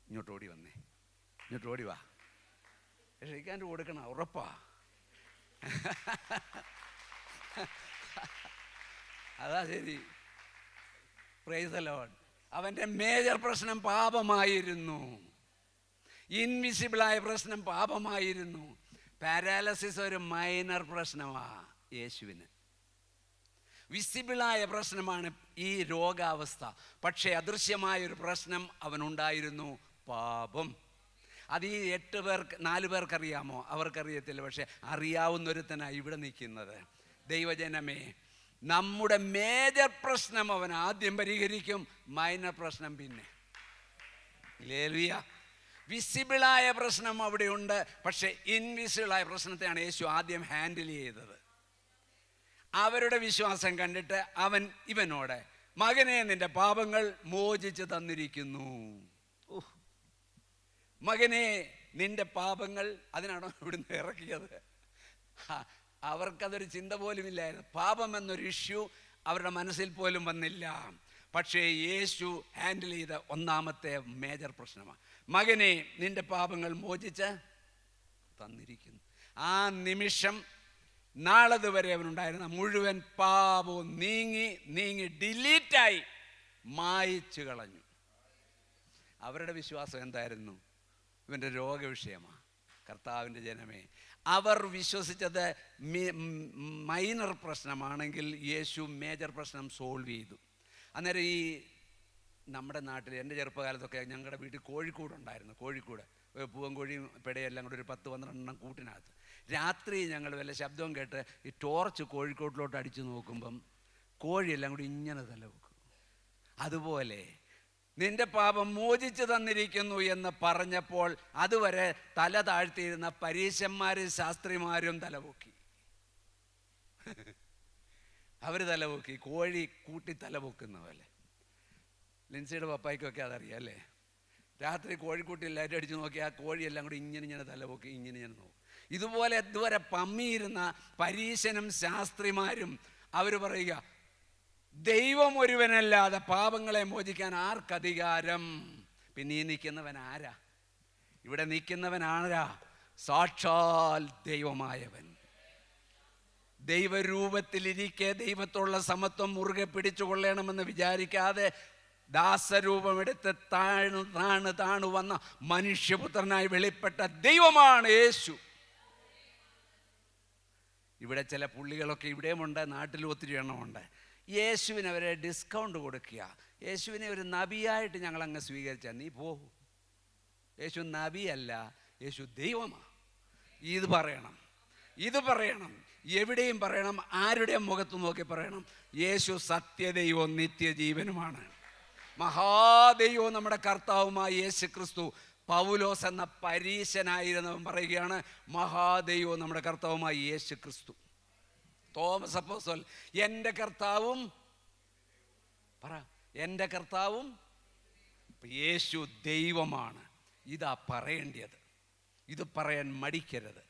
ഇങ്ങോട്ട് ഓടി വാ. ഷെയ്ക്കാൻ്റെ കൊടുക്കണം, ഉറപ്പാ. അതാ ശരി. Price the Lord. അവൻ്റെ മേജർ പ്രശ്നം പാപമായിരുന്നു. ഇൻവിസിബിളായ പ്രശ്നം പാപമായിരുന്നു. പാരാലിസിസ് ഒരു മൈനർ പ്രശ്നമാണ് യേശുവിന്. വിസിബിളായ പ്രശ്നമാണ് ഈ രോഗാവസ്ഥ. പക്ഷേ അദൃശ്യമായൊരു പ്രശ്നം അവനുണ്ടായിരുന്നു, പാപം. അത് ഈ 4 പേർക്കറിയാമോ? അവർക്കറിയത്തില്ല. പക്ഷെ അറിയാവുന്നൊരുത്തനാണ് ഇവിടെ നിൽക്കുന്നത്. ദൈവജനമേ, നമ്മുടെ മേജർ പ്രശ്നം അവൻ ആദ്യം പരിഹരിക്കും, മൈനർ പ്രശ്നം പിന്നെ. ഹല്ലേലൂയ. വിസിബിളായ പ്രശ്നം അവിടെയുണ്ട്, പക്ഷെ ഇൻവിസിബിളായ പ്രശ്നത്തെയാണ് യേശു ആദ്യം ഹാൻഡിൽ ചെയ്തത്. അവരുടെ വിശ്വാസം കണ്ടിട്ട് അവൻ ഇവനോട് മകനെ നിന്റെ പാപങ്ങൾ മോചിച്ച് തന്നിരിക്കുന്നു. മകനെ നിന്റെ പാപങ്ങൾ, അതിനാണോ ഇവിടുന്ന് ഇറക്കിയത്? അവർക്കതൊരു ചിന്ത പോലും ഇല്ലായിരുന്നു. പാപം എന്നൊരു ഇഷ്യൂ അവരുടെ മനസ്സിൽ പോലും വന്നില്ല. പക്ഷേ യേശു ഹാൻഡിൽ ചെയ്ത ഒന്നാമത്തെ മേജർ പ്രശ്നമാണ്, മകനെ നിന്റെ പാപങ്ങൾ മോചിച്ച് തന്നിരിക്കുന്നു. ആ നിമിഷം നാളതുവരെ അവനുണ്ടായിരുന്ന മുഴുവൻ പാപവും നീങ്ങി ഡിലീറ്റായി, മായിച്ചു കളഞ്ഞു. അവരുടെ വിശ്വാസം എന്തായിരുന്നു? ഇവൻ്റെ രോഗവിഷയമാണ്. കർത്താവിൻ്റെ ജനമേ, അവർ വിശ്വസിച്ചത് മൈനർ പ്രശ്നമാണെങ്കിൽ യേശു മേജർ പ്രശ്നം സോൾവ് ചെയ്തു. അന്നേരം ഈ നമ്മുടെ നാട്ടിൽ എൻ്റെ ചെറുപ്പകാലത്തൊക്കെ ഞങ്ങളുടെ വീട്ടിൽ കോഴിക്കൂടുണ്ടായിരുന്നു. കോഴിക്കൂട് പൂവൻ കോഴിയും പിടയെല്ലാം കൂടെ ഒരു 10-12 കൂട്ടിനകത്ത്. രാത്രി ഞങ്ങൾ വല്ല ശബ്ദവും കേട്ട് ഈ ടോർച്ച് കോഴിക്കോട്ടിലോട്ട് അടിച്ചു നോക്കുമ്പം കോഴിയെല്ലാം കൂടി ഇങ്ങനെ തല വെക്കും. അതുപോലെ നിന്റെ പാപം മോചിച്ചു തന്നിരിക്കുന്നു എന്ന് പറഞ്ഞപ്പോൾ അതുവരെ തല താഴ്ത്തിയിരുന്ന പരീശന്മാരും ശാസ്ത്രിമാരും തലപൊക്കി. അവർ തലപൊക്കി, കോഴി കൂട്ടി തലപൊക്കുന്ന പോലെ. ലിൻസിയുടെ പപ്പായ്ക്കൊക്കെ അതറിയാം അല്ലേ? രാത്രി കോഴിക്കൂട്ടി എല്ലാവരും അടിച്ചു നോക്കി ആ കോഴിയെല്ലാം കൂടി ഇങ്ങനെ തലപൊക്കി ഇങ്ങനെ നോക്കും. ഇതുപോലെ ഇതുവരെ പമ്മിയിരുന്ന പരീശനും ശാസ്ത്രിമാരും അവർ പറയുക, ദൈവം ഒരുവനല്ലാതെ പാപങ്ങളെ മോചിക്കാൻ ആർക്കധികാരം? പിന്നെ ഈ നിൽക്കുന്നവൻ ആരാ? ഇവിടെ നിൽക്കുന്നവൻ ആരാ? സാക്ഷാൽ ദൈവമായവൻ. ദൈവരൂപത്തിലിരിക്കെ ദൈവത്തോടുള്ള സമത്വം മുറുകെ പിടിച്ചു കൊള്ളണമെന്ന് വിചാരിക്കാതെ ദാസരൂപമെടുത്ത് താണു വന്ന മനുഷ്യപുത്രനായി വെളിപ്പെട്ട ദൈവമാണ് യേശു. ഇവിടെ ചില പുള്ളികളൊക്കെ ഇവിടെയുമുണ്ട്, നാട്ടിലും ഒത്തിരി എണ്ണമുണ്ട്. യേശുവിന് അവരെ ഡിസ്കൗണ്ട് കൊടുക്കുക. യേശുവിനെ ഒരു നബിയായിട്ട് ഞങ്ങളങ്ങ് സ്വീകരിച്ചാൽ നീ പോകും. യേശു നബിയല്ല, യേശു ദൈവമാണ്. ഇത് പറയണം, എവിടെയും പറയണം, ആരുടെയും മുഖത്ത് നോക്കി പറയണം. യേശു സത്യദൈവവും നിത്യജീവനുമാണ്. മഹാദൈവവും നമ്മുടെ കർത്താവുമായ യേശു ക്രിസ്തു. പൗലോസ് എന്ന പരീശനായിരുന്നവൻ പറയുകയാണ്, മഹാദൈവവും നമ്മുടെ കർത്താവുമായ യേശു ക്രിസ്തു. തോമസ് അപ്പോസ്തലൻ എൻ്റെ കർത്താവും യേശു ദൈവമാണ്. ഇതാ പറയേണ്ടത്, ഇത് പറയാൻ മടിക്കരുത്.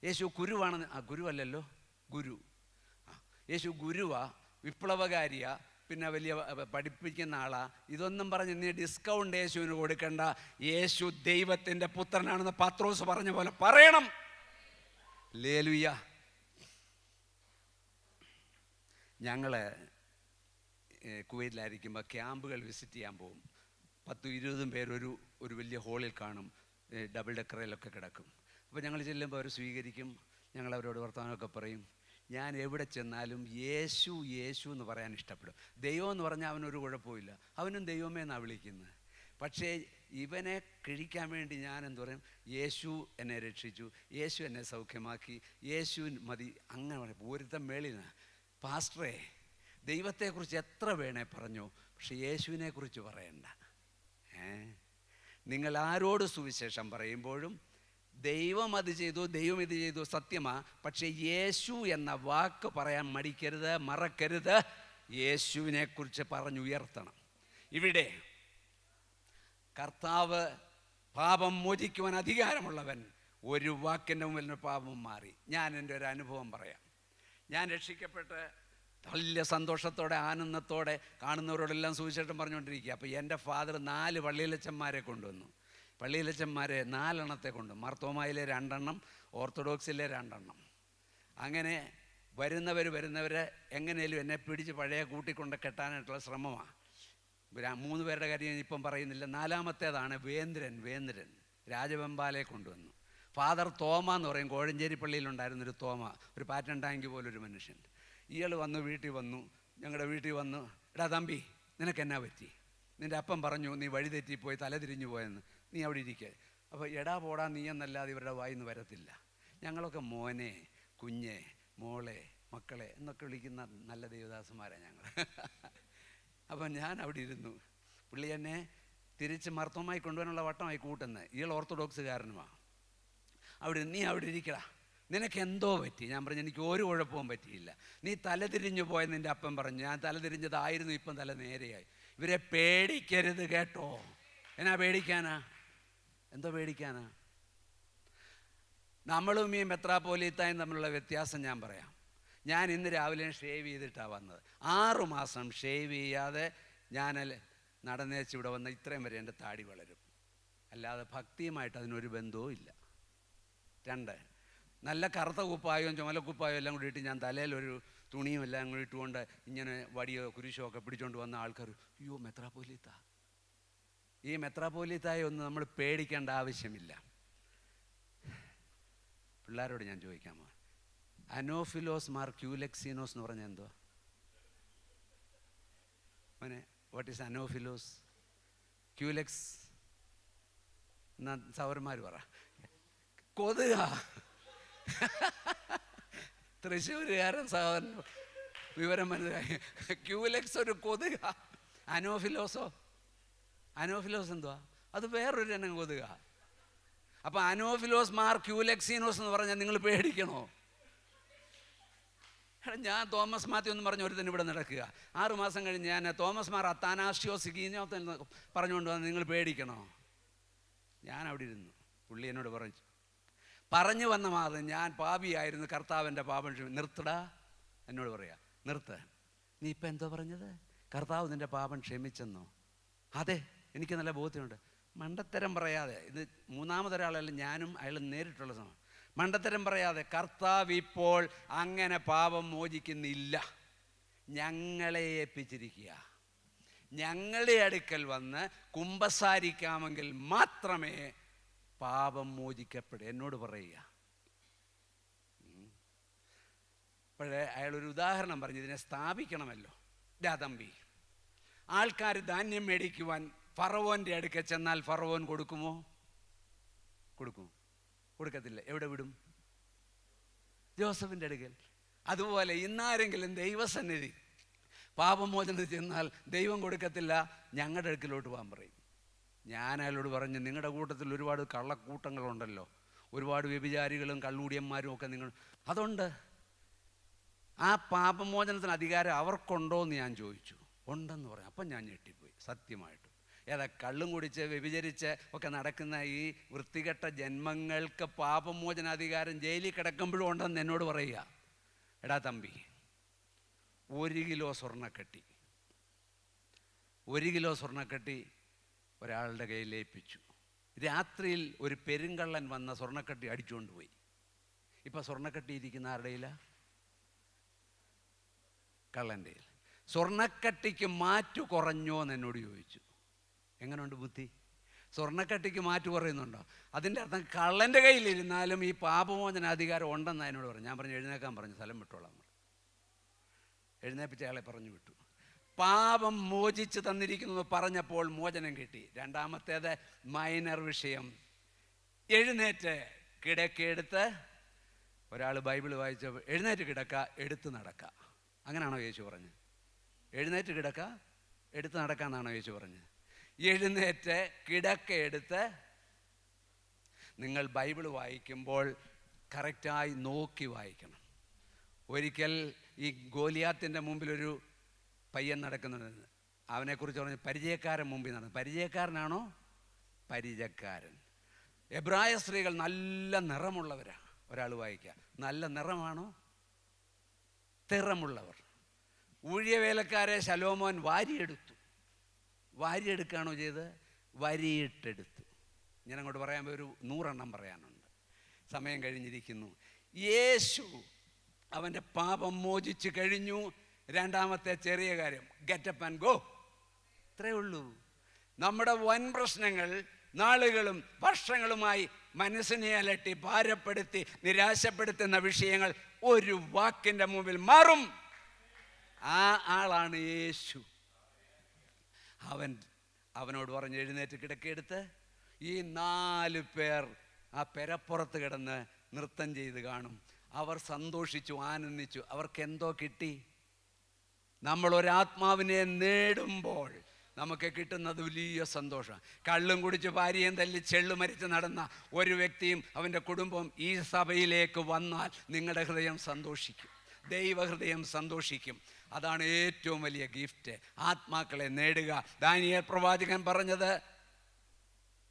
യേശു ഗുരുവാണ്. ഗുരുവല്ലല്ലോ, ഗുരു. യേശു ഗുരുവാ, വിപ്ലവകാരിയാ, പിന്നെ വലിയ പഠിപ്പിക്കുന്ന ആളാ. ഇതൊന്നും പറഞ്ഞ് നീ ഡിസ്കൗണ്ട് യേശുവിന് കൊടുക്കണ്ട. യേശു ദൈവത്തിൻ്റെ പുത്രനാണെന്ന് പത്രോസ് പറഞ്ഞ പോലെ പറയണം. ഹല്ലേലൂയ. ഞങ്ങൾ കുവൈറ്റിലായിരിക്കുമ്പോൾ ക്യാമ്പുകൾ വിസിറ്റ് ചെയ്യാൻ പോകും. 10-20 പേർ ഒരു വലിയ ഹോളിൽ കാണും, ഡബിൾ ഡെക്കറിലൊക്കെ കിടക്കും. അപ്പോൾ ഞങ്ങൾ ചെല്ലുമ്പോൾ അവർ സ്വീകരിക്കും, ഞങ്ങൾ അവരോട് വർത്തമാനമൊക്കെ പറയും. ഞാൻ എവിടെ ചെന്നാലും യേശു യേശു എന്ന് പറയാൻ ഇഷ്ടപ്പെടും. ദൈവം എന്ന് പറഞ്ഞാൽ അവനൊരു കുഴപ്പമില്ല, അവനും ദൈവമേ എന്നാണ് വിളിക്കുന്നത്. പക്ഷേ ഇവനെ കിഴിക്കാൻ വേണ്ടി ഞാൻ എന്ത് പറയും? യേശു എന്നെ രക്ഷിച്ചു, യേശു എന്നെ സൗഖ്യമാക്കി, യേശു മതി. അങ്ങനെ പറയും. ഒരുത്തം മേളിന്, പാസ്റ്ററേ ദൈവത്തെക്കുറിച്ച് എത്ര വേണേ പറഞ്ഞു, പക്ഷെ യേശുവിനെക്കുറിച്ച് പറയണ്ട. നിങ്ങൾ ആരോട് സുവിശേഷം പറയുമ്പോഴും ദൈവം അത് ചെയ്തു, ദൈവം ഇത് ചെയ്തു, സത്യമാ. പക്ഷെ യേശു എന്ന വാക്ക് പറയാൻ മടിക്കരുത്, മറക്കരുത്. യേശുവിനെക്കുറിച്ച് പറഞ്ഞുയർത്തണം. ഇവിടെ കർത്താവ് പാപം മോചിക്കുവാൻ അധികാരമുള്ളവൻ. ഒരു വാക്കിൻ്റെ മുമ്പിൽ പാപം മാറി. ഞാൻ എൻ്റെ ഒരു അനുഭവം പറയാം. ഞാൻ രക്ഷിക്കപ്പെട്ട് വലിയ സന്തോഷത്തോടെ ആനന്ദത്തോടെ കാണുന്നവരോടെല്ലാം സുവിശേഷം പറഞ്ഞുകൊണ്ടിരിക്കുക. അപ്പോൾ എൻ്റെ ഫാദർ 4 പള്ളിയിലച്ചന്മാരെ കൊണ്ടുവന്നു. പള്ളിയിലച്ചന്മാരെ 4 എണ്ണത്തെ കൊണ്ട്, മർത്തോമായിലെ 2 എണ്ണം, ഓർത്തഡോക്സിലെ 2 എണ്ണം. അങ്ങനെ വരുന്നവർ എങ്ങനെയും എന്നെ പിടിച്ച് പഴയ കൂട്ടിക്കൊണ്ട് കെട്ടാനായിട്ടുള്ള ശ്രമമാണ്. 3 പേരുടെ കാര്യം ഞാൻ ഇപ്പം പറയുന്നില്ല. 4-മത്തേതാണ് വേന്ദ്രൻ രാജവെമ്പാലെ കൊണ്ടുവന്നു. ഫാദർ തോമ എന്ന് പറയും, കോഴഞ്ചേരി പള്ളിയിലുണ്ടായിരുന്നൊരു തോമ, ഒരു പാറ്റൻ ടാങ്ക് പോലൊരു മനുഷ്യൻ. ഇയാൾ വീട്ടിൽ വന്നു, ഞങ്ങളുടെ വീട്ടിൽ വന്നു. എടാ തമ്പി, നിനക്കെന്നാ പറ്റി? നിൻ്റെ അപ്പം പറഞ്ഞു നീ വഴി തെറ്റിപ്പോയി, തല തിരിഞ്ഞു പോയെന്ന്, നീ അവിടെ ഇരിക്കുക. അപ്പോൾ എടാ പോടാ നീ എന്നല്ലാതെ ഇവരുടെ വായിന്ന് വരത്തില്ല. ഞങ്ങളൊക്കെ മോനെ, കുഞ്ഞെ, മോളെ, മക്കളെ എന്നൊക്കെ വിളിക്കുന്ന നല്ല ദേവദാസന്മാരാണ് ഞങ്ങൾ. അപ്പം ഞാൻ അവിടെ ഇരുന്നു. പുള്ളി എന്നെ തിരിച്ച് മർത്തമായി കൊണ്ടുവരാനുള്ള വട്ടമായി കൂട്ടുന്നത്. ഇയാൾ ഓർത്തഡോക്സുകാരനുമാണ്. നീ അവിടെ ഇരിക്കടാ, നിനക്ക് എന്തോ പറ്റി? ഞാൻ പറഞ്ഞു എനിക്ക് ഒരു കുഴപ്പവും പറ്റിയില്ല. നീ തലതിരിഞ്ഞു പോയെന്ന് നിൻ്റെ അപ്പൻ പറഞ്ഞു. ഞാൻ തലതിരിഞ്ഞതായിരുന്നു, ഇപ്പം തല നേരെയായി. ഇവരെ പേടിക്കരുത് കേട്ടോ. എന്നാ പേടിക്കാനാ? എന്തോ പേടിക്കാനാ? നമ്മളും ഈ മെത്രാപ്പോലീത്തായും തമ്മിലുള്ള വ്യത്യാസം ഞാൻ പറയാം. ഞാൻ ഇന്ന് രാവിലെ ഷേവ് ചെയ്തിട്ടാണ് വന്നത്. 6 മാസം ഷേവ് ചെയ്യാതെ ഞാൻ നടന്നേച്ച് ഇവിടെ വന്ന ഇത്രയും വരെ എൻ്റെ താടി വളരും. അല്ലാതെ ഭക്തിയുമായിട്ട് അതിനൊരു ബന്ധവും ഇല്ല. 2, നല്ല കറുത്ത കുപ്പായവും ചുമലക്കുപ്പായവും എല്ലാം കൂടി ഇട്ട് ഞാൻ തലയിലൊരു തുണിയും എല്ലാം കൂടി ഇട്ടുകൊണ്ട് ഇങ്ങനെ വടിയോ കുരിശോ ഒക്കെ പിടിച്ചുകൊണ്ട് വന്ന ആൾക്കാർ, അയ്യോ മെത്രാപ്പോലീത്ത. ഈ മെത്രാപ്പോലീത്തായെ ഒന്നും നമ്മൾ പേടിക്കേണ്ട ആവശ്യമില്ല. പിള്ളേരോട് ഞാൻ ചോദിക്കാമോ, അനോഫിലോസ് മാർ ക്യൂലെക്സീനോസ് എന്ന് പറഞ്ഞാൽ എന്തുവാ? മോനെ, വാട്ട് ഈസ് അനോഫിലോസ്? ക്യൂലെക്സ് എന്നാ സൗരന്മാർ പറ. കൊതുക. തൃശ്ശൂരുകാരൻ സഹോദരൻ വിവരം മനസ്സിലായി. ക്യൂലെക്സ് ഒരു കൊതുക. അനോഫിലോസോ? അനോഫിലോസ് എന്തുവാ? അത് വേറൊരു എണ്ണം കൊതുക. അപ്പം അനോഫിലോസ് മാർ ക്യൂലെക്സീനോസ് എന്ന് പറഞ്ഞാൽ നിങ്ങൾ പേടിക്കണോ? ഞാൻ തോമസ് മാത്യു എന്ന് പറഞ്ഞ ഒരുത്തൻ ഇവിടെ നടക്കുക. 6 മാസം കഴിഞ്ഞ് ഞാൻ തോമസ് മാർ അത്താനാഷ്യോസ് ഗീഞ്ഞോത്തൻ പറഞ്ഞുകൊണ്ട് വന്ന് നിങ്ങൾ പേടിക്കണോ? ഞാൻ അവിടെ ഇരുന്നു. പുള്ളി എന്നോട് പറഞ്ഞു വന്ന മാതം ഞാൻ പാപിയായിരുന്നു, കർത്താവിൻ്റെ പാപം നിർത്തടാ. എന്നോട് പറയാ നിർത്ത്. നീ ഇപ്പം എന്തോ പറഞ്ഞത്? കർത്താവ് നിൻ്റെ പാപം ക്ഷമിച്ചെന്നോ? അതെ, എനിക്ക് നല്ല ബോധ്യമുണ്ട്. മണ്ടത്തരം പറയാതെ, ഇത് 3ാമതൊരാളല്ല, ഞാനും അയാൾ നേരിട്ടുള്ള സമയം. മണ്ടത്തരം പറയാതെ, കർത്താവ് ഇപ്പോൾ അങ്ങനെ പാപം മോചിക്കുന്നില്ല. ഞങ്ങളെ ഏൽപ്പിച്ചിരിക്കുക. ഞങ്ങളുടെ അടുക്കൽ വന്ന് കുമ്പസാരിക്കാമെങ്കിൽ മാത്രമേ പാപം മോചിക്കപ്പെടൂ. എന്നോട് പറയുക. അപ്പോഴേ അയാളൊരു ഉദാഹരണം പറഞ്ഞു, ഇതിനെ സ്ഥാപിക്കണമല്ലോ. തമ്പി, ആൾക്കാർ ധാന്യം മേടിക്കുവാൻ ഫറവോൻ്റെ അടുക്കൽ ചെന്നാൽ ഫറവോൻ കൊടുക്കുമോ? കൊടുക്കും? കൊടുക്കത്തില്ല. എവിടെ വിടും? ജോസഫിൻ്റെ അടുക്കൽ. അതുപോലെ ഇന്നാരെങ്കിലും ദൈവസന്നിധി പാപമോചനത്തിൽ ചെന്നാൽ ദൈവം കൊടുക്കത്തില്ല, ഞങ്ങളുടെ അടുക്കലോട്ട് പോകാൻ പറയും. ഞാൻ അയാളോട് പറഞ്ഞു, നിങ്ങളുടെ കൂട്ടത്തിൽ ഒരുപാട് കള്ളക്കൂട്ടങ്ങളുണ്ടല്ലോ, ഒരുപാട് വ്യഭിചാരികളും കള്ളൂടിയന്മാരും ഒക്കെ നിങ്ങൾ, അതുകൊണ്ട് ആ പാപമോചനത്തിന് അധികാരം അവർക്കുണ്ടോ എന്ന് ഞാൻ ചോദിച്ചു. ഉണ്ടെന്ന് പറഞ്ഞു. അപ്പം ഞാൻ ഞെട്ടിപ്പോയി സത്യമായിട്ടും. ഏതാ കള്ളും കുടിച്ച് വ്യഭിചരിച്ച് ഒക്കെ നടക്കുന്ന ഈ വൃത്തികെട്ട ജന്മങ്ങൾക്ക് പാപമോചനാധികാരം ജയിലിൽ കിടക്കുമ്പോഴും ഉണ്ടെന്ന് എന്നോട് പറയുക. എടാ തമ്പി, 1 കിലോ സ്വർണ്ണക്കട്ടി 1 കിലോ സ്വർണ്ണക്കട്ടി ഒരാളുടെ കയ്യിൽ ഏൽപ്പിച്ചു. രാത്രിയിൽ ഒരു പെരുങ്കള്ളൻ വന്ന സ്വർണ്ണക്കട്ടി അടിച്ചുകൊണ്ട് പോയി. ഇപ്പം സ്വർണ്ണക്കട്ടി ഇരിക്കുന്ന ആരുടെയില്ല? കള്ളൻ്റെ. സ്വർണ്ണക്കട്ടിക്ക് മാറ്റു കുറഞ്ഞോ എന്ന് എന്നോട് ചോദിച്ചു. എങ്ങനെയുണ്ട് ബുദ്ധി? സ്വർണ്ണക്കട്ടിക്ക് മാറ്റു കുറയുന്നുണ്ടോ? അതിൻ്റെ അർത്ഥം കള്ളൻ്റെ കയ്യിലിരുന്നാലും ഈ പാപമോചനാധികാരം ഉണ്ടെന്ന് എന്നോട് പറഞ്ഞു. ഞാൻ പറഞ്ഞു എഴുന്നേക്കാൻ പറഞ്ഞു, സ്ഥലം വിട്ടോളാം. എഴുന്നേപ്പിച്ച അയാളെ പറഞ്ഞു വിട്ടു. പാപം മോചിച്ച് തന്നിരിക്കുന്നു പറഞ്ഞപ്പോൾ മോചനം കിട്ടി. 2ാമത്തേത് മൈനർ വിഷയം. എഴുന്നേറ്റ് കിടക്കെടുത്ത്, ഒരാൾ ബൈബിൾ വായിച്ചപ്പോൾ എഴുന്നേറ്റ് കിടക്ക എടുത്ത് നടക്ക. അങ്ങനെയാണോ യേശു പറഞ്ഞത്? എഴുന്നേറ്റ് കിടക്ക എടുത്ത് നടക്കാന്നാണോ യേശു പറഞ്ഞത്? എഴുന്നേറ്റ് കിടക്കെടുത്ത്. നിങ്ങൾ ബൈബിൾ വായിക്കുമ്പോൾ കറക്റ്റായി നോക്കി വായിക്കണം. ഒരിക്കൽ ഈ ഗോലിയാത്തിൻ്റെ മുമ്പിലൊരു പയ്യൻ നടക്കുന്നുണ്ട്. അവനെക്കുറിച്ച് പറഞ്ഞ് പരിചയക്കാരൻ മുമ്പിൽ നടന്നു. പരിചയക്കാരനാണോ? പരിചയക്കാരൻ. എബ്രായ സ്ത്രീകൾ നല്ല നിറമുള്ളവരാ. ഒരാൾ വായിക്കുക, നല്ല നിറമാണോ? തിറമുള്ളവർ. ഊഴിയവേലക്കാരെ ശലോമോൻ വാരിയെടുത്തു. വാരിയെടുക്കുകയാണോ ചെയ്ത്? വരിയിട്ടെടുത്തു. ഞാൻ അങ്ങോട്ട് പറയാൻ ഒരു 100 എണ്ണം പറയാനുണ്ട്, സമയം കഴിഞ്ഞിരിക്കുന്നു. യേശു അവൻ്റെ പാപം മോചിച്ച് കഴിഞ്ഞു. 2ാമത്തെ ചെറിയ കാര്യം, ഗെറ്റപ്പ് ആൻഡ് ഗോ. ഇത്രയേ ഉള്ളൂ. നമ്മുടെ വൻ പ്രശ്നങ്ങൾ നാളുകളും വർഷങ്ങളുമായി മനസ്സിനെ അലട്ടി ഭാരപ്പെടുത്തി നിരാശപ്പെടുത്തുന്ന വിഷയങ്ങൾ ഒരു വാക്കിൻ്റെ മുമ്പിൽ മാറും. ആ ആളാണ് യേശു. അവനോട് പറഞ്ഞ് എഴുന്നേറ്റ് കിടക്കെടുത്ത്. ഈ 4 പേർ ആ പെരപ്പുറത്ത് കിടന്ന് നൃത്തം ചെയ്ത് കാണും. അവർ സന്തോഷിച്ചു, ആനന്ദിച്ചു. അവർക്ക് എന്തോ കിട്ടി? നമ്മൾ ഒരാത്മാവിനെ നേടുമ്പോൾ നമുക്ക് കിട്ടുന്നത് വലിയ സന്തോഷം. കള്ളും കുടിച്ച് ഭാര്യയും തല്ലി ചെള്ളു മരിച്ച് നടന്ന ഒരു വ്യക്തിയും അവൻ്റെ കുടുംബം ഈ സഭയിലേക്ക് വന്നാൽ നിങ്ങളുടെ ഹൃദയം സന്തോഷിക്കും, ദൈവഹൃദയം സന്തോഷിക്കും. അതാണ് ഏറ്റവും വലിയ ഗിഫ്റ്റ്, ആത്മാക്കളെ നേടുക. ദാനിയേൽ പ്രവാചകൻ പറഞ്ഞത്,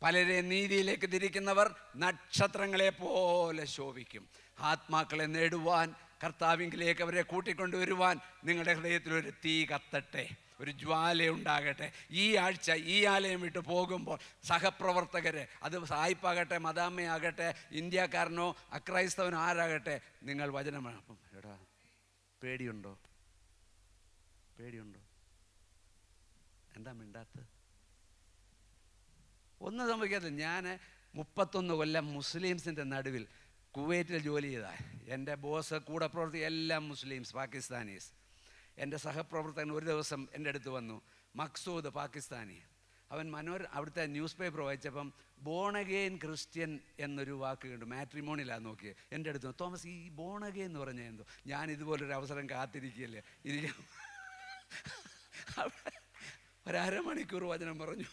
പലരെ നീതിയിലേക്ക് തിരിക്കുന്നവർ നക്ഷത്രങ്ങളെ പോലെ ശോഭിക്കും. ആത്മാക്കളെ നേടുവാൻ, കർത്താവിങ്കിലേക്ക് അവരെ കൂട്ടിക്കൊണ്ടുവരുവാൻ നിങ്ങളുടെ ഹൃദയത്തിൽ ഒരു തീ കത്തട്ടെ, ഒരു ജ്വാല ഉണ്ടാകട്ടെ. ഈ ആഴ്ച ഈ ആലയം വിട്ട് പോകുമ്പോൾ സഹപ്രവർത്തകർ, അത് സായിപ്പാകട്ടെ, മദാമ്മയാകട്ടെ, ഇന്ത്യക്കാരനോ അക്രൈസ്തവനോ ആരാകട്ടെ, നിങ്ങൾ വചനമാണ്. അപ്പം എടാ പേടിയുണ്ടോ? എന്താ മിണ്ടാത്തത്? ഒന്നും സംഭവിക്കാത്തില്ല. ഞാൻ 31 കൊല്ലം മുസ്ലിംസിൻ്റെ നടുവിൽ കുവൈറ്റിൽ ജോലി ചെയ്താൽ എൻ്റെ ബോസ്, കൂടെ പ്രവർത്തിക്കുക എല്ലാം മുസ്ലിംസ്, പാകിസ്ഥാനീസ്. എൻ്റെ സഹപ്രവർത്തകൻ ഒരു ദിവസം എൻ്റെ അടുത്ത് വന്നു, മക്സൂദ്, പാകിസ്ഥാനി. അവൻ അവിടുത്തെ ന്യൂസ് പേപ്പർ വായിച്ചപ്പം ബോണഗെയിൻ ക്രിസ്ത്യൻ എന്നൊരു വാക്ക് കണ്ടു. മാട്രിമോണിയിലാണ് നോക്കിയത്. എൻ്റെ അടുത്ത്, തോമസ് ഈ ബോണഗെയിൻ എന്ന് പറഞ്ഞാൽ എന്തോ? ഞാൻ ഇതുപോലൊരു അവസരം കാത്തിരിക്കുകയല്ലേ, ഒരമണിക്കൂർ വചനം പറഞ്ഞു.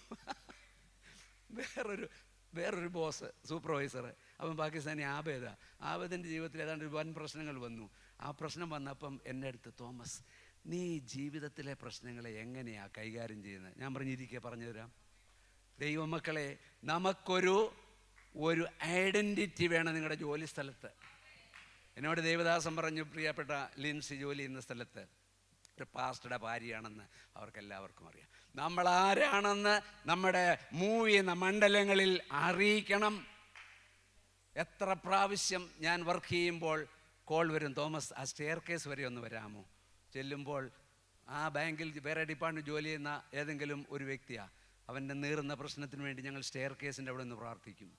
വേറൊരു ബോസ്, സൂപ്പർവൈസർ, അവൻ പാകിസ്ഥാനി ആബേദിൻ്റെ ജീവിതത്തിൽ ഏതാണ്ട് വൻ പ്രശ്നങ്ങൾ വന്നു. ആ പ്രശ്നം വന്നപ്പം എൻ്റെ അടുത്ത്, തോമസ് നീ ജീവിതത്തിലെ പ്രശ്നങ്ങളെ എങ്ങനെയാണ് കൈകാര്യം ചെയ്യുന്നത്? ഞാൻ പറഞ്ഞു തരാം. ദൈവമക്കളെ, നമുക്കൊരു ഐഡൻറ്റിറ്റി വേണം നിങ്ങളുടെ ജോലി സ്ഥലത്ത്. എന്നോട് ദേവദാസൻ പറഞ്ഞു, പ്രിയപ്പെട്ട ലിൻസി ജോലി ചെയ്യുന്ന സ്ഥലത്ത് ഒരു പാസ്റ്ററുടെ ഭാര്യയാണെന്ന് അവർക്കെല്ലാവർക്കും അറിയാം. നമ്മൾ ആരാണെന്ന് നമ്മുടെ മൂവ് ചെയ്യുന്ന മണ്ഡലങ്ങളിൽ അറിയിക്കണം. എത്ര പ്രാവശ്യം ഞാൻ വർക്ക് ചെയ്യുമ്പോൾ കോൾ വരും, തോമസ് ആ സ്റ്റെയർ കേസ് വരെ ഒന്ന് വരാമോ? ചെല്ലുമ്പോൾ ആ ബാങ്കിൽ വേറെ ഡിപ്പാർട്ട്മെൻറ്റ് ജോലി ചെയ്യുന്ന ഏതെങ്കിലും ഒരു വ്യക്തിയാണ്, അവൻ്റെ നീറുന്ന പ്രശ്നത്തിന് വേണ്ടി ഞങ്ങൾ സ്റ്റെയർ കേസിൻ്റെ അവിടെ നിന്ന് പ്രാർത്ഥിക്കും.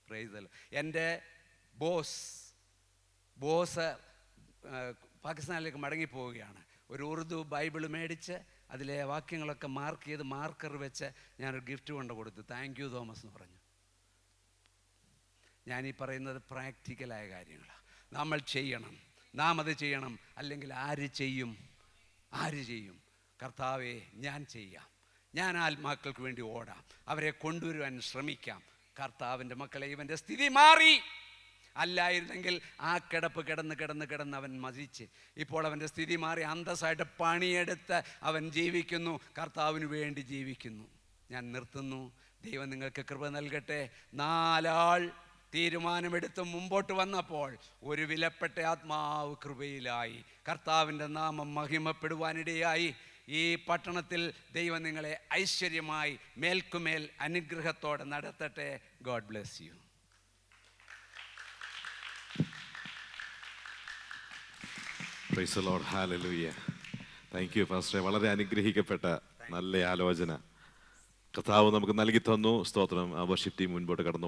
Price the Lord. എൻ്റെ ബോസ് പാകിസ്ഥാനിലേക്ക് മടങ്ങിപ്പോവുകയാണ്. ഒരു ഉറുദു ബൈബിൾ മേടിച്ച് അതിലെ വാക്യങ്ങളൊക്കെ മാർക്ക് ചെയ്ത് മാർക്കർ വെച്ച് ഞാനൊരു ഗിഫ്റ്റ് കൊണ്ട് കൊടുത്തു. താങ്ക് യു തോമസ് എന്ന് പറഞ്ഞു. ഞാനീ പറയുന്നത് പ്രാക്ടിക്കലായ കാര്യങ്ങളാണ്. നമ്മൾ ചെയ്യണം, നാം അത് ചെയ്യണം. അല്ലെങ്കിൽ ആര് ചെയ്യും? കർത്താവേ, ഞാൻ ചെയ്യാം. ഞാൻ ആത്മാക്കൾക്ക് വേണ്ടി ഓടാം, അവരെ കൊണ്ടുവരുവാൻ ശ്രമിക്കാം. കർത്താവിൻ്റെ മക്കളെ, ഇവൻ്റെ സ്ഥിതി മാറി. അല്ലായിരുന്നെങ്കിൽ ആ കിടപ്പ് കിടന്ന് അവൻ മരിച്ച്. ഇപ്പോൾ അവൻ്റെ സ്ഥിതി മാറി, അന്തസ്സായിട്ട് പണിയെടുത്ത് അവൻ ജീവിക്കുന്നു, കർത്താവിന് വേണ്ടി ജീവിക്കുന്നു. ഞാൻ നിർത്തുന്നു. ദൈവം നിങ്ങൾക്ക് കൃപ നൽകട്ടെ. 4 ആൾ തീരുമാനമെടുത്ത് മുമ്പോട്ട് വന്നപ്പോൾ ഒരു വിലപ്പെട്ട ആത്മാവ് കൃപയിലായി, കർത്താവിൻ്റെ നാമം മഹിമപ്പെടുവാനിടയായി. ഈ പട്ടണത്തിൽ ദൈവം നിങ്ങളെ ഐശ്വര്യമായി മേൽക്കുമേൽ അനുഗ്രഹത്തോടെ നടത്തട്ടെ. God bless you. Praise the Lord. Hallelujah. Thank you പാസ്റ്ററെ. വളരെ അനുഗ്രഹിക്കപ്പെട്ട നല്ല ആലോചന കർത്താവ് നമുക്ക് നൽകി തന്നു. സ്തോത്രം. വർഷിപ്പ് ടീം മുൻപോട്ട് കടന്നു.